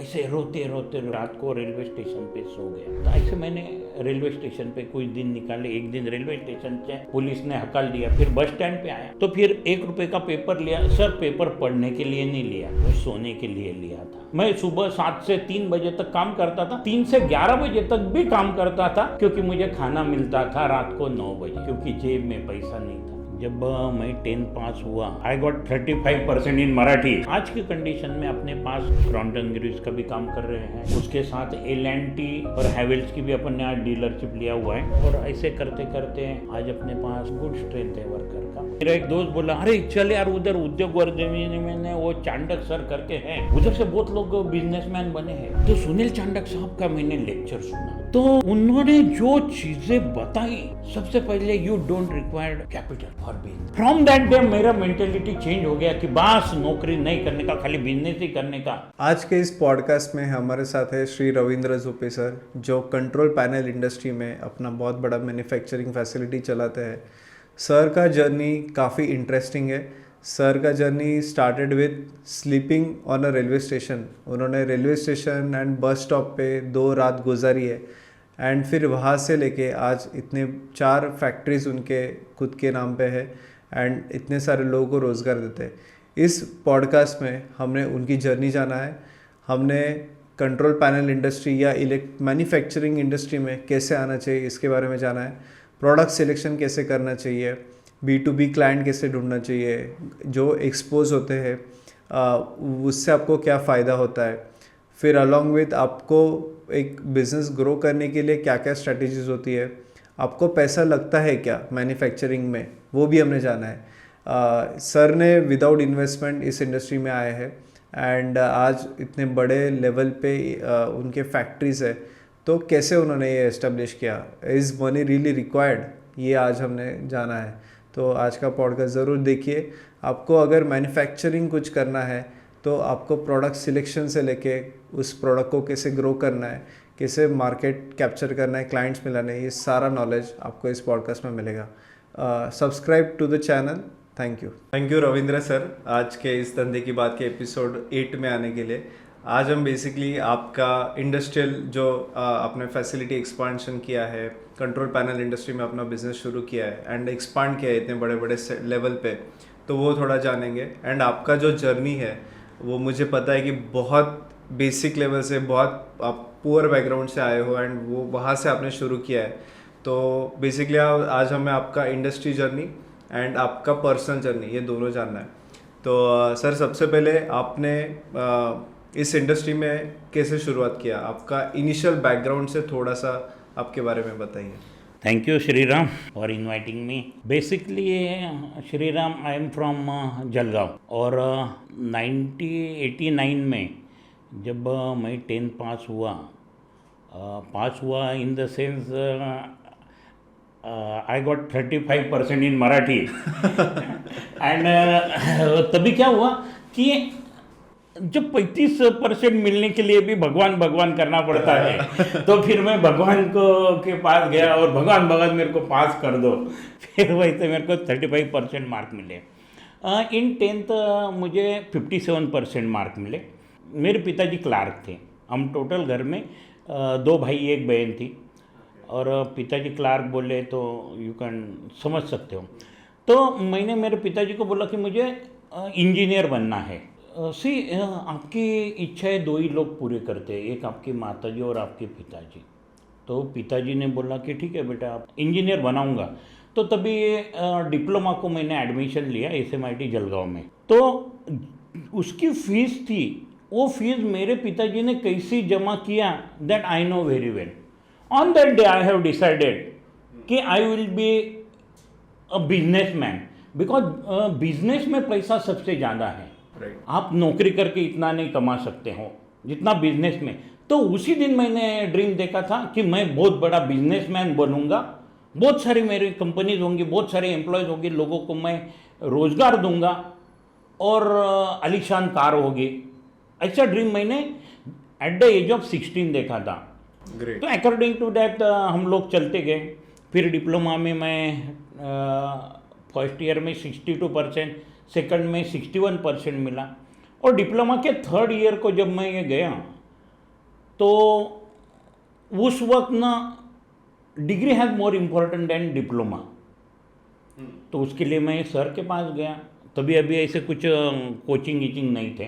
ऐसे रोते रोते रात को रेलवे स्टेशन पे सो गया। तो ऐसे मैंने रेलवे स्टेशन पे कुछ दिन निकाले। एक दिन रेलवे स्टेशन से पुलिस ने हकाल दिया, फिर बस स्टैंड पे आया तो फिर 1 रुपए का पेपर लिया। सर पेपर पढ़ने के लिए नहीं लिया, वो सोने के लिए लिया था। मैं सुबह 7 से 3 बजे तक काम करता था, 3 से 11 बजे तक भी काम करता था, क्योंकि मुझे खाना मिलता था रात को 9 बजे, क्योंकि जेब में पैसा नहीं था। जब मैं 10th पास हुआ, आई गॉट 35% इन मराठी। आज की कंडीशन में अपने पास क्रॉम्पटन ग्रीव्स का भी काम कर रहे हैं, उसके साथ L&T और हैवेल्स की भी अपन ने आज डीलरशिप लिया हुआ है। और ऐसे करते करते आज अपने पास गुड स्ट्रेंथ है वर्कर का। मेरा एक दोस्त बोला, अरे चल यार उधर उद्योग वर्धन में वो चांडक सर करके हैं, उधर से बहुत लोग बिजनेसमैन बने हैं। तो सुनील चांडक साहब का मैंने लेक्चर सुना, तो उन्होंने जो चीजें बताई, सबसे पहले you don't required capital for business. From that day मेरा मेंटेलिटी चेंज हो गया कि बस नौकरी नहीं करने का, खाली बिजनेस ही करने का। आज के इस पॉडकास्ट में हमारे साथ है श्री रविंद्र झुप्पे सर, जो कंट्रोल पैनल इंडस्ट्री में अपना बहुत बड़ा मैन्युफैक्चरिंग फैसिलिटी चलाते हैं। सर का जर्नी काफ़ी इंटरेस्टिंग है। सर का journey started with sleeping on a railway station. उन्होंने railway station and bus stop पे 2 रात गुजारी है, एंड फिर वहाँ से लेके आज इतने 4 फैक्ट्रीज उनके खुद के नाम पे है एंड इतने सारे लोगों को रोज़गार देते हैं। इस पॉडकास्ट में हमने उनकी जर्नी जाना है। हमने कंट्रोल पैनल इंडस्ट्री या मैन्युफैक्चरिंग इंडस्ट्री में कैसे आना चाहिए इसके बारे में जाना है। प्रोडक्ट सिलेक्शन कैसे करना चाहिए, B2B क्लाइंट कैसे ढूंढना चाहिए, जो एक्सपोज होते हैं उससे आपको क्या फ़ायदा होता है, फिर अलॉन्ग विद आपको एक बिज़नेस ग्रो करने के लिए क्या क्या स्ट्रैटेजीज होती है, आपको पैसा लगता है क्या मैन्युफैक्चरिंग में, वो भी हमने जाना है। सर ने विदाउट इन्वेस्टमेंट इस इंडस्ट्री में आए हैं एंड आज इतने बड़े लेवल पे उनके फैक्ट्रीज़ है, तो कैसे उन्होंने ये एस्टेब्लिश किया, इज़ मनी रियली रिक्वायर्ड, ये आज हमने जाना है। तो आज का पॉडकास्ट ज़रूर देखिए। आपको अगर मैन्युफैक्चरिंग कुछ करना है तो आपको प्रोडक्ट सिलेक्शन से लेके उस प्रोडक्ट को कैसे ग्रो करना है, कैसे मार्केट कैप्चर करना है, क्लाइंट्स मिलाने है, ये सारा नॉलेज आपको इस पॉडकास्ट में मिलेगा। Subscribe to the channel. Thank you Ravindra sir, आज के इस धंधे की बात के एपिसोड 8 में आने के लिए। आज हम बेसिकली आपका इंडस्ट्रियल जो आपने फैसिलिटी एक्सपांशन किया है, कंट्रोल पैनल इंडस्ट्री में अपना बिजनेस शुरू किया है एंड एक्सपांड किया है इतने बड़े बड़े लेवल पे, तो वो थोड़ा जानेंगे। एंड आपका जो जर्नी है वो मुझे पता है कि बहुत बेसिक लेवल से, बहुत आप पुअर बैकग्राउंड से आए हो एंड वो वहाँ से आपने शुरू किया है। तो बेसिकली आज हमें आपका इंडस्ट्री जर्नी एंड आपका पर्सनल जर्नी, ये दोनों जानना है। तो सर सबसे पहले आपने इस इंडस्ट्री में कैसे शुरुआत किया, आपका इनिशियल बैकग्राउंड से थोड़ा सा आपके बारे में बताइए। Thank you Shriram for inviting me. Basically Shriram, I am from Jalgaon, और 1989 में जब मैं 10th पास हुआ in the sense I got 35% in Marathi and तभी क्या हुआ कि जब 35% मिलने के लिए भी भगवान भगवान करना पड़ता है, तो फिर मैं भगवान को के पास गया और भगवान मेरे को पास कर दो। फिर वैसे मेरे को 35% मार्क मिले। इन 10th मुझे 57% मार्क मिले। मेरे पिताजी क्लार्क थे। हम टोटल घर में 2 भाई 1 बहन थी, और पिताजी क्लार्क बोले तो यू कैन समझ सकते हो। तो मैंने मेरे पिताजी को बोला कि मुझे इंजीनियर बनना है। आपकी इच्छाएं 2 ही लोग पूरे करते हैं, एक आपकी माताजी और आपके पिताजी। तो पिताजी ने बोला कि ठीक है बेटा, आप इंजीनियर बनाऊंगा। तो तभी डिप्लोमा को मैंने एडमिशन लिया SMIT जलगांव में। तो उसकी फीस थी, वो फीस मेरे पिताजी ने कैसे जमा किया, that I know very well. On that day I have decided कि I will be a businessman, because business में पैसा सबसे ज़्यादा है। आप नौकरी करके इतना नहीं कमा सकते हो जितना बिजनेस में। तो उसी दिन मैंने ड्रीम देखा था कि मैं बहुत बड़ा बिजनेसमैन बनूंगा, बहुत सारी मेरी कंपनीज होंगी, बहुत सारे एम्प्लॉयज़ होंगे, लोगों को मैं रोज़गार दूंगा और आलीशान कार होगी। ऐसा ड्रीम मैंने एट द एज ऑफ 16 देखा था। तो अकॉर्डिंग टू दैट हम लोग चलते गए। फिर डिप्लोमा में मैं फर्स्ट ईयर में 62%, सेकंड में 61% मिला, और डिप्लोमा के 3rd ईयर को जब मैं ये गया तो उस वक्त ना degree has more important then diploma. तो उसके लिए मैं सर के पास गया, तभी अभी ऐसे कुछ कोचिंग वीचिंग नहीं थे।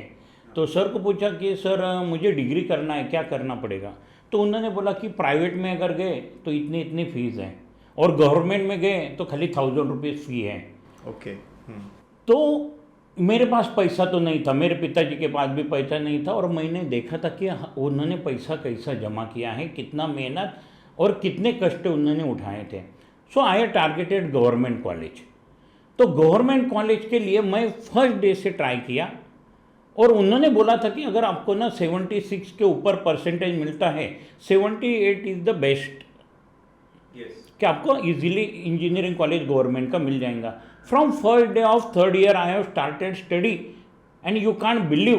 तो सर को पूछा कि सर मुझे डिग्री करना है, क्या करना पड़ेगा? तो उन्होंने बोला कि प्राइवेट में अगर गए तो इतनी इतनी फीस है, और गवर्नमेंट में गए तो खाली 1000 रुपीज़ फ़ी है। ओके। तो मेरे पास पैसा तो नहीं था, मेरे पिताजी के पास भी पैसा नहीं था, और मैंने देखा था कि उन्होंने पैसा कैसा जमा किया है, कितना मेहनत और कितने कष्ट उन्होंने उठाए थे। सो आई टारगेटेड गवर्नमेंट कॉलेज। तो गवर्नमेंट कॉलेज के लिए मैं फर्स्ट डे से ट्राई किया, और उन्होंने बोला था कि अगर आपको ना 76 के ऊपर परसेंटेज मिलता है, 78 इज़ द बेस्ट, कि आपको इजीली इंजीनियरिंग कॉलेज गवर्नमेंट का मिल जाएगा। From first day of third year I have started study, and you can't believe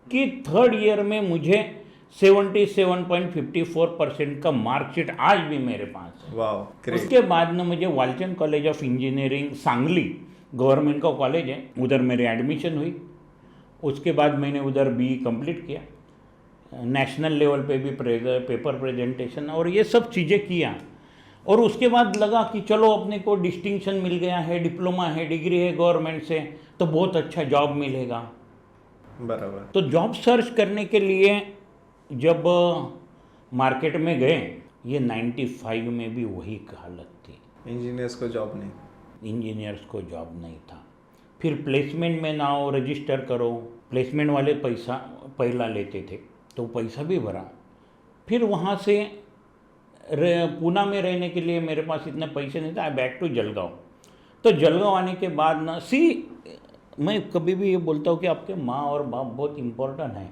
कि थर्ड ईयर में मुझे 77.54% का मार्कशीट आज भी मेरे पास है। वाह, ग्रेट। उसके बाद ना मुझे Walchand college of engineering Sangli, government का कॉलेज है, उधर मेरी एडमिशन हुई। उसके बाद मैंने उधर BE कंप्लीट किया, नेशनल लेवल पे भी पेपर प्रेजेंटेशन और ये सब चीज़ें किया। और उसके बाद लगा कि चलो अपने को डिस्टिंक्शन मिल गया है, डिप्लोमा है, डिग्री है गवर्नमेंट से, तो बहुत अच्छा जॉब मिलेगा। बराबर। तो जॉब सर्च करने के लिए जब मार्केट में गए, ये 95 में भी वही हालत थी, इंजीनियर्स को जॉब नहीं। इंजीनियर्स को जॉब नहीं था। फिर प्लेसमेंट में ना हो, रजिस्टर करो, प्लेसमेंट वाले पैसा पहला लेते थे, तो पैसा भी भरा। फिर वहाँ से पूना में रहने के लिए मेरे पास इतने पैसे नहीं थे, आई बैक टू जलगांव। तो जलगांव आने के बाद ना मैं कभी भी ये बोलता हूँ कि आपके माँ और बाप बहुत इम्पोर्टेंट है।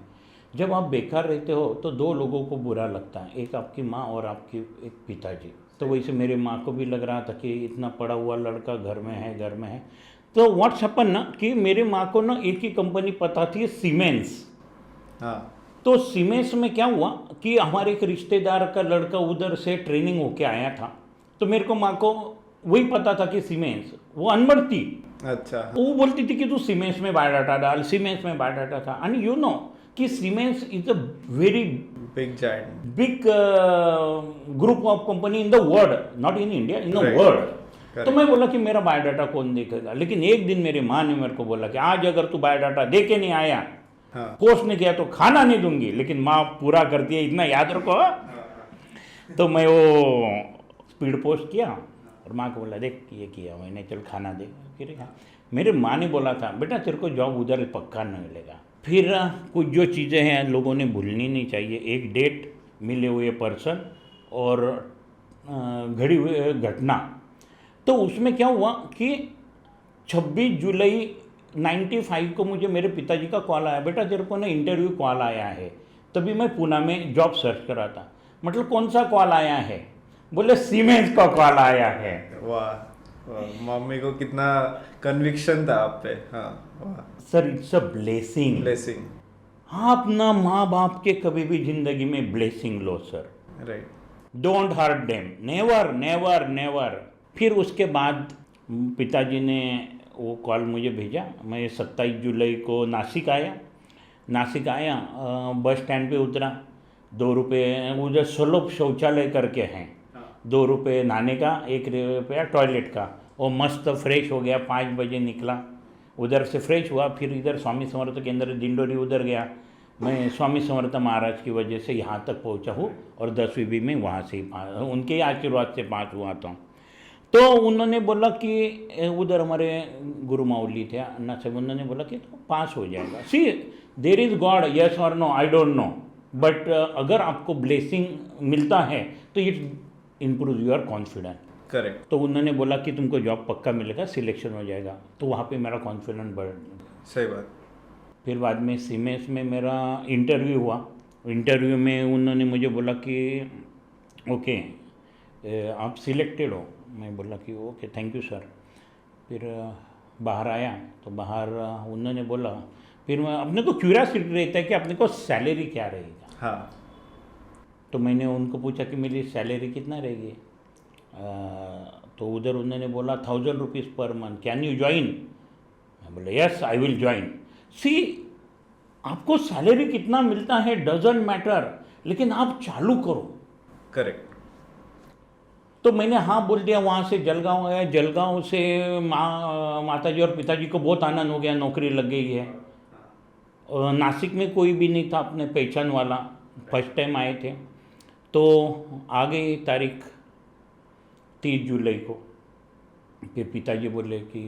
जब आप बेकार रहते हो तो दो लोगों को बुरा लगता है, एक आपकी माँ और आपकी एक पिताजी। तो वैसे मेरे माँ को भी लग रहा था कि इतना पढ़ा हुआ लड़का घर में है। तो व्हाट्स हैपन ना कि मेरे माँ को ना एक ही कंपनी पता थी, सीमेंस। हाँ। तो सीमेंस में क्या हुआ कि हमारे एक रिश्तेदार का लड़का उधर से ट्रेनिंग होके आया था, तो मेरे को माँ को वही पता था कि सीमेंस, वो अनपढ़ थी। अच्छा। वो बोलती थी कि तू सीमेंस में बायोडाटा डाल, सीमेंस में बायोडाटा था। एंड यू नो कि siemens is a very big giant, big group of company in the world, not in India, in the world. तो मैं बोला कि मेरा बायोडाटा कौन देखेगा। लेकिन एक दिन मेरी माँ ने मेरे को बोला कि आज अगर तू बायोडाटा दे के नहीं आया, पोस्ट नहीं किया, तो खाना नहीं दूंगी। लेकिन माँ पूरा करती है, इतना याद रखो। तो मैं वो स्पीड पोस्ट किया और माँ को बोला देख ये किया मैंने, चल खाना दे। फिर मेरे माँ ने बोला था बेटा तेरे को जॉब उधर पक्का नहीं मिलेगा। फिर कुछ जो चीज़ें हैं लोगों ने भूलनी नहीं चाहिए, एक डेट, मिले हुए पर्सन और घड़ी हुई घटना। तो उसमें क्या हुआ कि 26 जुलाई 95 को मुझे मेरे पिताजी का कॉल आया, बेटा तेरे को ना इंटरव्यू कॉल आया है। तभी मैं पूना में जॉब सर्च कर रहा था। मतलब कौन सा कॉल आया है? बोले सीमेंस का कॉल आया है। वाह, मम्मी को कितना कन्विक्शन था आप पे। हाँ, वाह sir, it's a blessing. Blessing. आप ना माँ बाप के कभी भी जिंदगी में ब्लेसिंग लो sir, right. Don't hurt them, never never never. फिर उसके बाद पिताजी ने वो कॉल मुझे भेजा। मैं 27 जुलाई को नासिक आया। बस स्टैंड पे उतरा, 2 रुपये उधर सुलभ शौचालय करके हैं, 2 रुपये नहाने का, 1 रुपया टॉयलेट का। और मस्त फ्रेश हो गया, 5 बजे निकला, उधर से फ्रेश हुआ। फिर इधर स्वामी समर्थ केंद्र दिंडोरी उधर गया। मैं स्वामी समर्थ महाराज की वजह से यहाँ तक पहुँचा हूँ, और 10वीं भी मैं वहाँ से ही उनके आशीर्वाद से पास हुआ था। तो उन्होंने बोला कि उधर हमारे गुरु माउली थे अन्ना साहब, उन्होंने बोला कि तो पास हो जाएगा। See there is God, yes और no, I don't know, but अगर आपको ब्लेसिंग मिलता है तो it improve your confidence. Correct. तो उन्होंने बोला कि तुमको जॉब पक्का मिलेगा, सिलेक्शन हो जाएगा। तो वहाँ पे मेरा कॉन्फिडेंस बढ़। सही बात। फिर बाद में सीमेंस में मेरा इंटरव्यू हुआ। इंटरव्यू में उन्होंने मुझे बोला कि ओके आप सिलेक्टेड हो। मैं बोला कि ओके थैंक यू सर। फिर बाहर आया तो बाहर उन्होंने बोला, फिर मैं अपने को क्यूरियोसिटी रहता है कि अपने को सैलरी क्या रहेगा। हाँ। तो मैंने उनको पूछा कि मेरी सैलरी कितना रहेगी। तो उधर उन्होंने बोला 1000 rupees per month, can you join? मैं बोला यस आई विल ज्वाइन। सी आपको सैलरी कितना मिलता है डजेंट मैटर, लेकिन आप चालू करो। करेक्ट। तो मैंने हाँ बोल दिया। वहाँ से जलगांव गया। जलगांव से माताजी और पिताजी को बहुत आनंद हो गया, नौकरी लग गई है। और नासिक में कोई भी नहीं था अपने पहचान वाला, फर्स्ट टाइम आए थे। तो आ गई तारीख 30 जुलाई को। फिर पिताजी बोले कि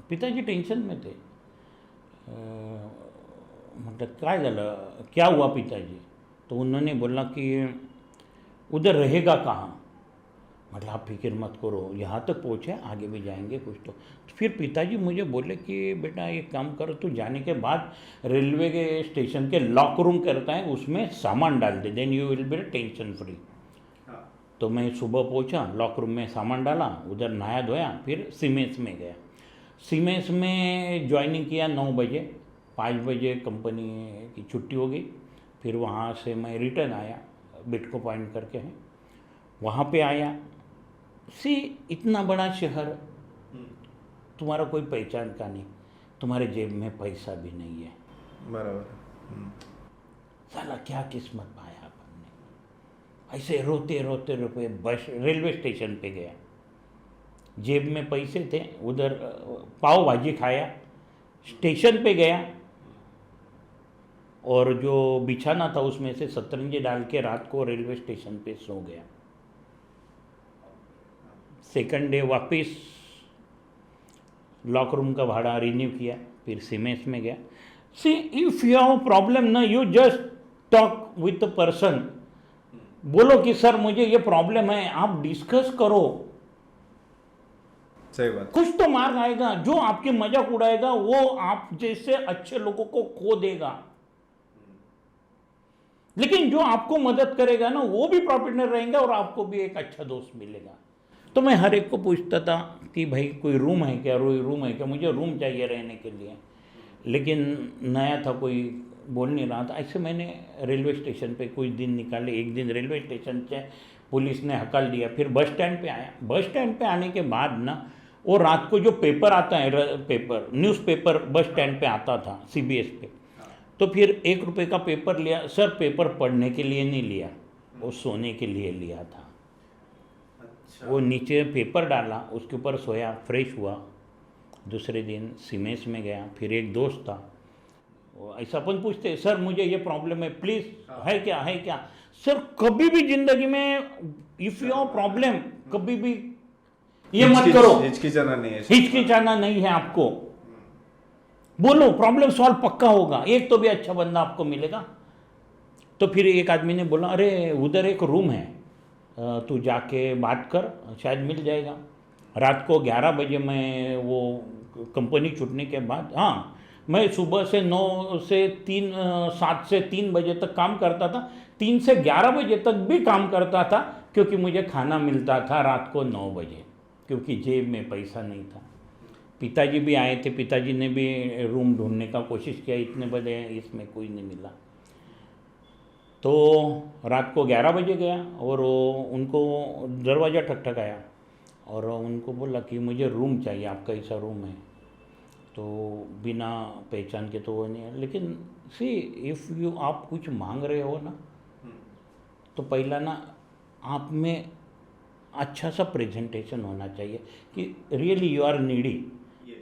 पिताजी टेंशन में थे। मतलब काय झालं, क्या हुआ पिताजी? तो उन्होंने बोला कि उधर रहेगा कहाँ? मतलब आप फिक्र मत करो, यहाँ तक पहुँचे, आगे भी जाएंगे कुछ तो। फिर पिताजी मुझे बोले कि बेटा एक काम करो, तू जाने के बाद रेलवे के स्टेशन के लॉक रूम करता है, उसमें सामान डाल दे, then you will be tension free. तो मैं सुबह पहुँचा, लॉक रूम में सामान डाला, उधर नहाया धोया, फिर सीमेंस में गया। सीमेंस में ज्वाइनिंग किया 9 बजे। 5 बजे कंपनी की छुट्टी हो गई। फिर वहाँ से मैं रिटर्न आया, बिटको पॉइंट करके है, वहाँ पे आया। इतना बड़ा शहर, तुम्हारा कोई पहचान का नहीं, तुम्हारे जेब में पैसा भी नहीं है। बराबर। साला क्या किस्मत पाया अपन ने। ऐसे रोते रोते रोते बस रेलवे स्टेशन पे गया। जेब में पैसे थे, उधर पाव भाजी खाया, स्टेशन पे गया और जो बिछाना था उसमें से सतरंजी डाल के रात को रेलवे स्टेशन पे सो गया। सेकंड डे वापस लॉक रूम का भाड़ा रिन्यू किया, फिर सीमेंस में गया। इफ यू हैव प्रॉब्लम ना, you just talk with the person, बोलो कि सर मुझे ये प्रॉब्लम है, आप डिस्कस करो। सही बात। कुछ तो मार्ग आएगा। जो आपके मजाक उड़ाएगा वो आप जैसे अच्छे लोगों को खो देगा, लेकिन जो आपको मदद करेगा ना, वो भी प्रॉफिटनर रहेंगे और आपको भी एक अच्छा दोस्त मिलेगा। तो मैं हर एक को पूछता था कि भाई कोई रूम है क्या, रूम है क्या, मुझे रूम चाहिए रहने के लिए। लेकिन नया था, कोई बोल नहीं रहा था। ऐसे मैंने रेलवे स्टेशन पे कुछ दिन निकाले। एक दिन रेलवे स्टेशन से पुलिस ने हकाल दिया, फिर बस स्टैंड पे आया। बस स्टैंड पे आने के बाद ना, वो रात को जो पेपर आता है, पेपर न्यूज़पेपर बस स्टैंड पे आता था, CBS पे। तो फिर 1 रुपये का पेपर लिया। सर पेपर पढ़ने के लिए नहीं लिया, वो सोने के लिए लिया था। वो नीचे पेपर डाला, उसके ऊपर सोया, फ्रेश हुआ। दूसरे दिन सीमेंस में गया। फिर एक दोस्त था, वो ऐसा अपन पूछते, सर मुझे ये प्रॉब्लम है, प्लीज़ है क्या, है क्या? सर कभी भी जिंदगी में इफ़ यू हैव प्रॉब्लम, कभी भी ये मत करो, हिचकिचाना नहीं है, हिचकिचाना नहीं है आपको। बोलो, प्रॉब्लम सॉल्व पक्का होगा, एक तो भी अच्छा बंदा आपको मिलेगा। तो फिर एक आदमी ने बोला, अरे उधर एक रूम है, तू जाके बात कर, शायद मिल जाएगा। रात को 11 बजे मैं वो कंपनी छूटने के बाद, हाँ मैं सुबह से 9 से 3 7 से 3 बजे तक काम करता था। 3 से 11 बजे तक भी काम करता था, क्योंकि मुझे खाना मिलता था रात को 9 बजे, क्योंकि जेब में पैसा नहीं था। पिताजी भी आए थे, पिताजी ने भी रूम ढूंढने का कोशिश किया, इतने बजे इसमें कोई नहीं मिला। तो रात को 11 बजे गया और उनको दरवाज़ा ठकठकाया और उनको बोला कि मुझे रूम चाहिए, आपका ऐसा रूम है? तो बिना पहचान के तो वो नहीं है। लेकिन इफ़ यू आप कुछ मांग रहे हो ना, तो पहला ना आप में अच्छा सा प्रेजेंटेशन होना चाहिए कि really you are needy,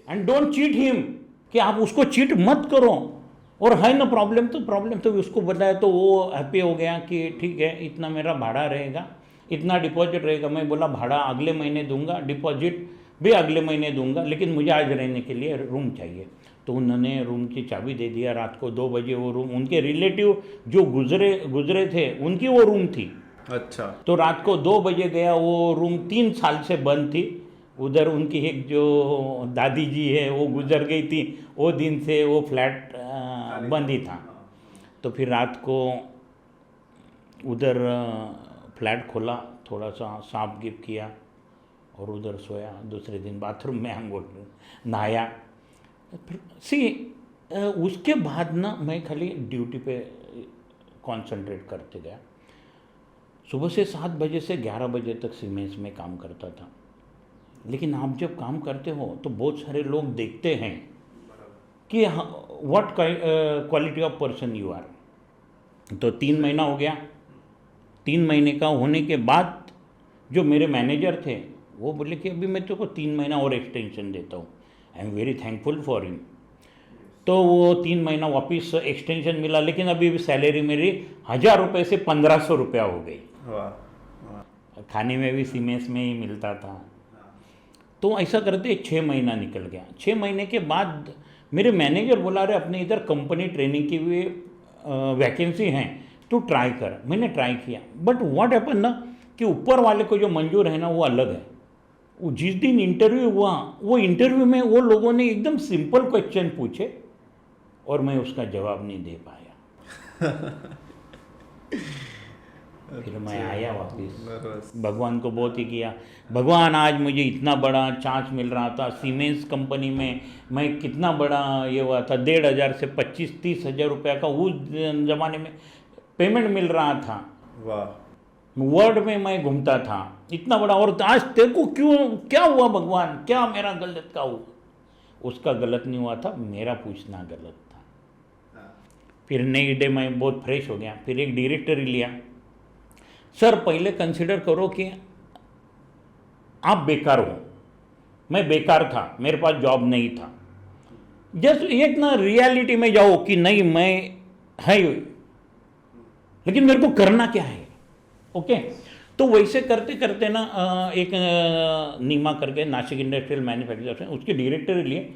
and don't cheat him, कि आप उसको चीट मत करो। और है ना प्रॉब्लम, तो उसको बताया तो वो हैप्पी हो गया कि ठीक है, इतना मेरा भाड़ा रहेगा, इतना डिपॉजिट रहेगा। मैं बोला भाड़ा अगले महीने दूंगा, डिपॉजिट भी अगले महीने दूंगा, लेकिन मुझे आज रहने के लिए रूम चाहिए। तो उन्होंने रूम की चाबी दे दिया। रात को 2 बजे वो रूम, उनके रिलेटिव जो गुजरे थे, उनकी वो रूम थी। अच्छा। तो रात को 2 बजे गया, वो रूम 3 साल से बंद थी। उधर उनकी एक जो दादी जी है वो गुजर गई थी, वो दिन से वो फ्लैट बंद ही था। तो फिर रात को उधर फ्लैट खोला, थोड़ा सा साफ गिफ किया और उधर सोया। दूसरे दिन बाथरूम में हम नहाया। फिर उसके बाद ना मैं खाली ड्यूटी पे कंसंट्रेट करते गया। सुबह से 7 बजे से 11 बजे तक सीमेंस में काम करता था। लेकिन आप जब काम करते हो तो बहुत सारे लोग देखते हैं कि what quality of person you are. तो 3 महीना हो गया। 3 महीने का होने के बाद जो मेरे मैनेजर थे वो बोले कि अभी मैं तेरे को 3 महीना और एक्सटेंशन देता हूँ। I am very thankful for him. तो वो 3 महीना वापस एक्सटेंशन मिला, लेकिन अभी सैलरी मेरी 1,000 रुपये से 1,500 रुपया हो गई। वाह। खाने में भी सीमेंस में ही मिलता था। तो ऐसा करते 6 महीना निकल गया। 6 महीने के बाद मेरे मैनेजर बोला, अरे अपने इधर कंपनी ट्रेनिंग की भी वैकेंसी हैं, तू ट्राई कर। मैंने ट्राई किया, बट व्हाट हैपन ना कि ऊपर वाले को जो मंजूर है ना वो अलग है। वो जिस दिन इंटरव्यू हुआ, वो इंटरव्यू में वो लोगों ने एकदम सिंपल क्वेश्चन पूछे और मैं उसका जवाब नहीं दे पाया। फिर मैं आया वापस, भगवान को बहुत ही किया, भगवान आज मुझे इतना बड़ा चांस मिल रहा था। सीमेंस कंपनी में मैं कितना बड़ा ये हुआ था, 1,500 से 25-30 हज़ार रुपया का उस ज़माने में पेमेंट मिल रहा था। वाह। वर्ल्ड में मैं घूमता था, इतना बड़ा। और आज तेरे को क्यों, क्या हुआ भगवान, क्या मेरा गलत का हुआ? उसका गलत नहीं हुआ था, मेरा पूछना गलत था। फिर नेक्स्ट डे मैं बहुत फ्रेश हो गया, फिर एक डायरेक्टरी लिया। सर पहले कंसिडर करो कि आप बेकार हो। मैं बेकार था, मेरे पास जॉब नहीं था। जस्ट एक ना रियलिटी में जाओ कि नहीं मैं है, लेकिन मेरे को करना क्या है। ओके तो वैसे करते करते ना एक नीमा करके नासिक इंडस्ट्रियल मैन्युफैक्चरर्स है, उसकी डायरेक्टरी लिए।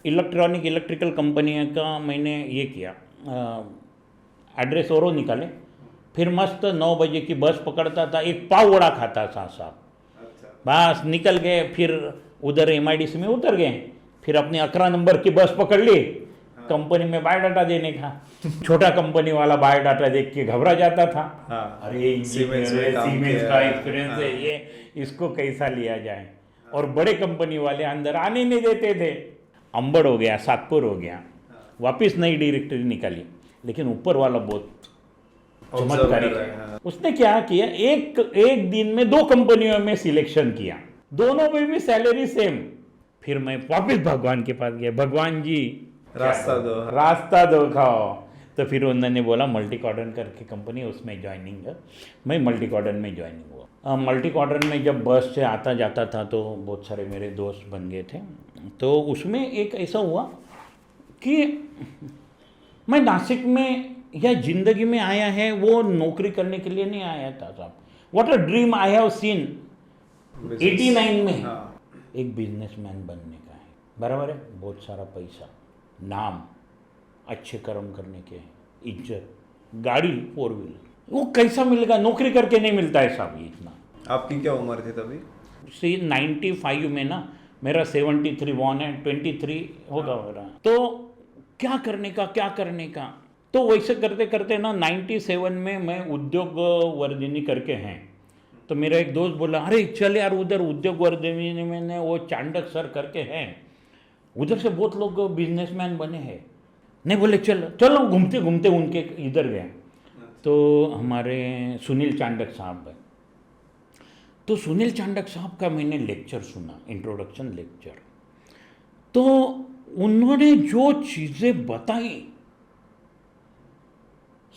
इलेक्ट्रिकल कंपनी का मैंने ये किया, एड्रेस और निकाले। फिर मस्त 9 बजे की बस पकड़ता था, एक पाव वड़ा खाता था साहब। बस निकल गए, फिर उधर MIDC में उतर गए। फिर अपने 11 नंबर की बस पकड़ ली, कंपनी में बायोडाटा देने का। छोटा कंपनी वाला बायोडाटा देख के घबरा जाता था। अरे सीमेंस का एक्सपीरियंस है ये, इसको कैसा लिया जाए। और बड़े कंपनी वाले अंदर आने नहीं देते थे। अंबड़ हो गया, सातपुर हो गया, वापस नई डायरेक्टरी निकाली। लेकिन ऊपर वाला बहुत चमत्कारी है। उसने क्या किया, एक दिन में 2 कंपनियों में सिलेक्शन किया, दोनों में भी सैलरी सेम। फिर मैं वापस भगवान के पास गया, भगवान जी रास्ता दो खाओ। तो फिर उन्होंने बोला मल्टी कॉर्डन करके कंपनी, उसमें ज्वाइनिंग है। मैं मल्टी कॉर्डन में ज्वाइनिंग हुआ। मल्टी कॉर्डन में जब बस से आता जाता था तो बहुत सारे मेरे दोस्त बन गए थे। तो उसमें एक ऐसा हुआ कि मैं नासिक में या जिंदगी में आया है वो नौकरी करने के लिए नहीं आया था साहब। What a dream I have seen 89 में। एक बिजनेसमैन बनने का है, बराबर है। बहुत सारा पैसा, नाम, अच्छे कर्म करने के, इज्जत, गाड़ी 4 व्हीलर, वो कैसा मिलेगा? नौकरी करके नहीं मिलता है साहब ये इतना। आपकी क्या उम्र थी तभी? 95 में ना, मेरा 73 बॉर्न है, 23 होगा मेरा। तो क्या करने का। तो वैसे करते करते ना 97 में मैं उद्योग वर्धिनी करके हैं। तो मेरा एक दोस्त बोला, अरे चल यार उधर उद्योग वर्धिनी में वो चांडक सर करके हैं, उधर से बहुत लोग बिजनेसमैन बने हैं। नहीं बोले चलो घूमते घूमते उनके इधर गए। तो हमारे सुनील चांडक साहब है, तो सुनील चांडक साहब का मैंने लेक्चर सुना, इंट्रोडक्शन लेक्चर। तो उन्होंने जो चीज़ें बताई,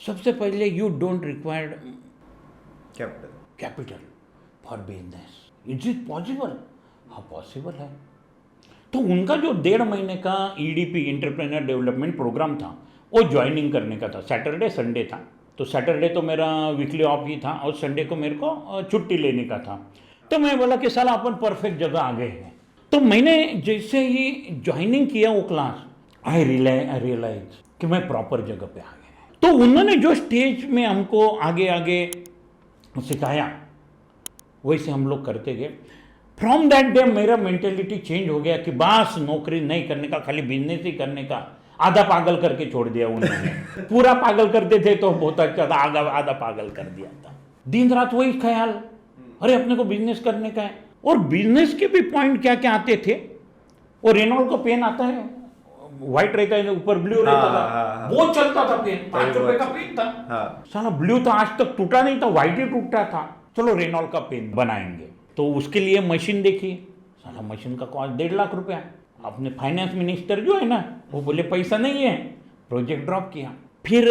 सबसे पहले you don't require capital for business, is it possible? हाँ पॉसिबल है। तो उनका जो 1.5 महीने का EDP एंटरप्रेन्योर डेवलपमेंट प्रोग्राम था, वो ज्वाइनिंग करने का था। सैटरडे संडे था, तो सैटरडे तो मेरा वीकली ऑफ ही था और संडे को मेरे को छुट्टी लेने का था। तो मैं बोला कि साला अपन परफेक्ट जगह आ गए हैं। तो मैंने जैसे ही ज्वाइनिंग किया वो क्लास, आई रियलाइज कि मैं प्रॉपर जगह पे आ गया। तो उन्होंने जो स्टेज में हमको आगे आगे सिखाया, वैसे हम लोग करते गए। फ्रॉम दैट डे मेरा मेंटेलिटी चेंज हो गया कि बस नौकरी नहीं करने का, खाली बिजनेस ही करने का। आधा पागल करके छोड़ दिया उन्होंने। पूरा पागल करते थे तो बहुत अच्छा था, आधा पागल कर दिया था। दिन रात वही ख्याल, अरे अपने को बिजनेस करने का है। और बिजनेस के भी पॉइंट क्या क्या आते थे। वो रेनॉल्ड का पेन आता है, व्हाइट रहता है, ऊपर ब्लू रहता था, वो चलता था पेन, 5 रुपए का पेन था। साला ब्लू था, आज तक टूटा नहीं था, व्हाइट ही टूटा था। चलो रेनॉल्ड का पेन बनाएंगे। तो उसके लिए मशीन देखी, साला मशीन का कॉस्ट 1.5 लाख रुपया। अपने फाइनेंस मिनिस्टर जो है ना, वो बोले पैसा नहीं है, प्रोजेक्ट ड्रॉप किया। फिर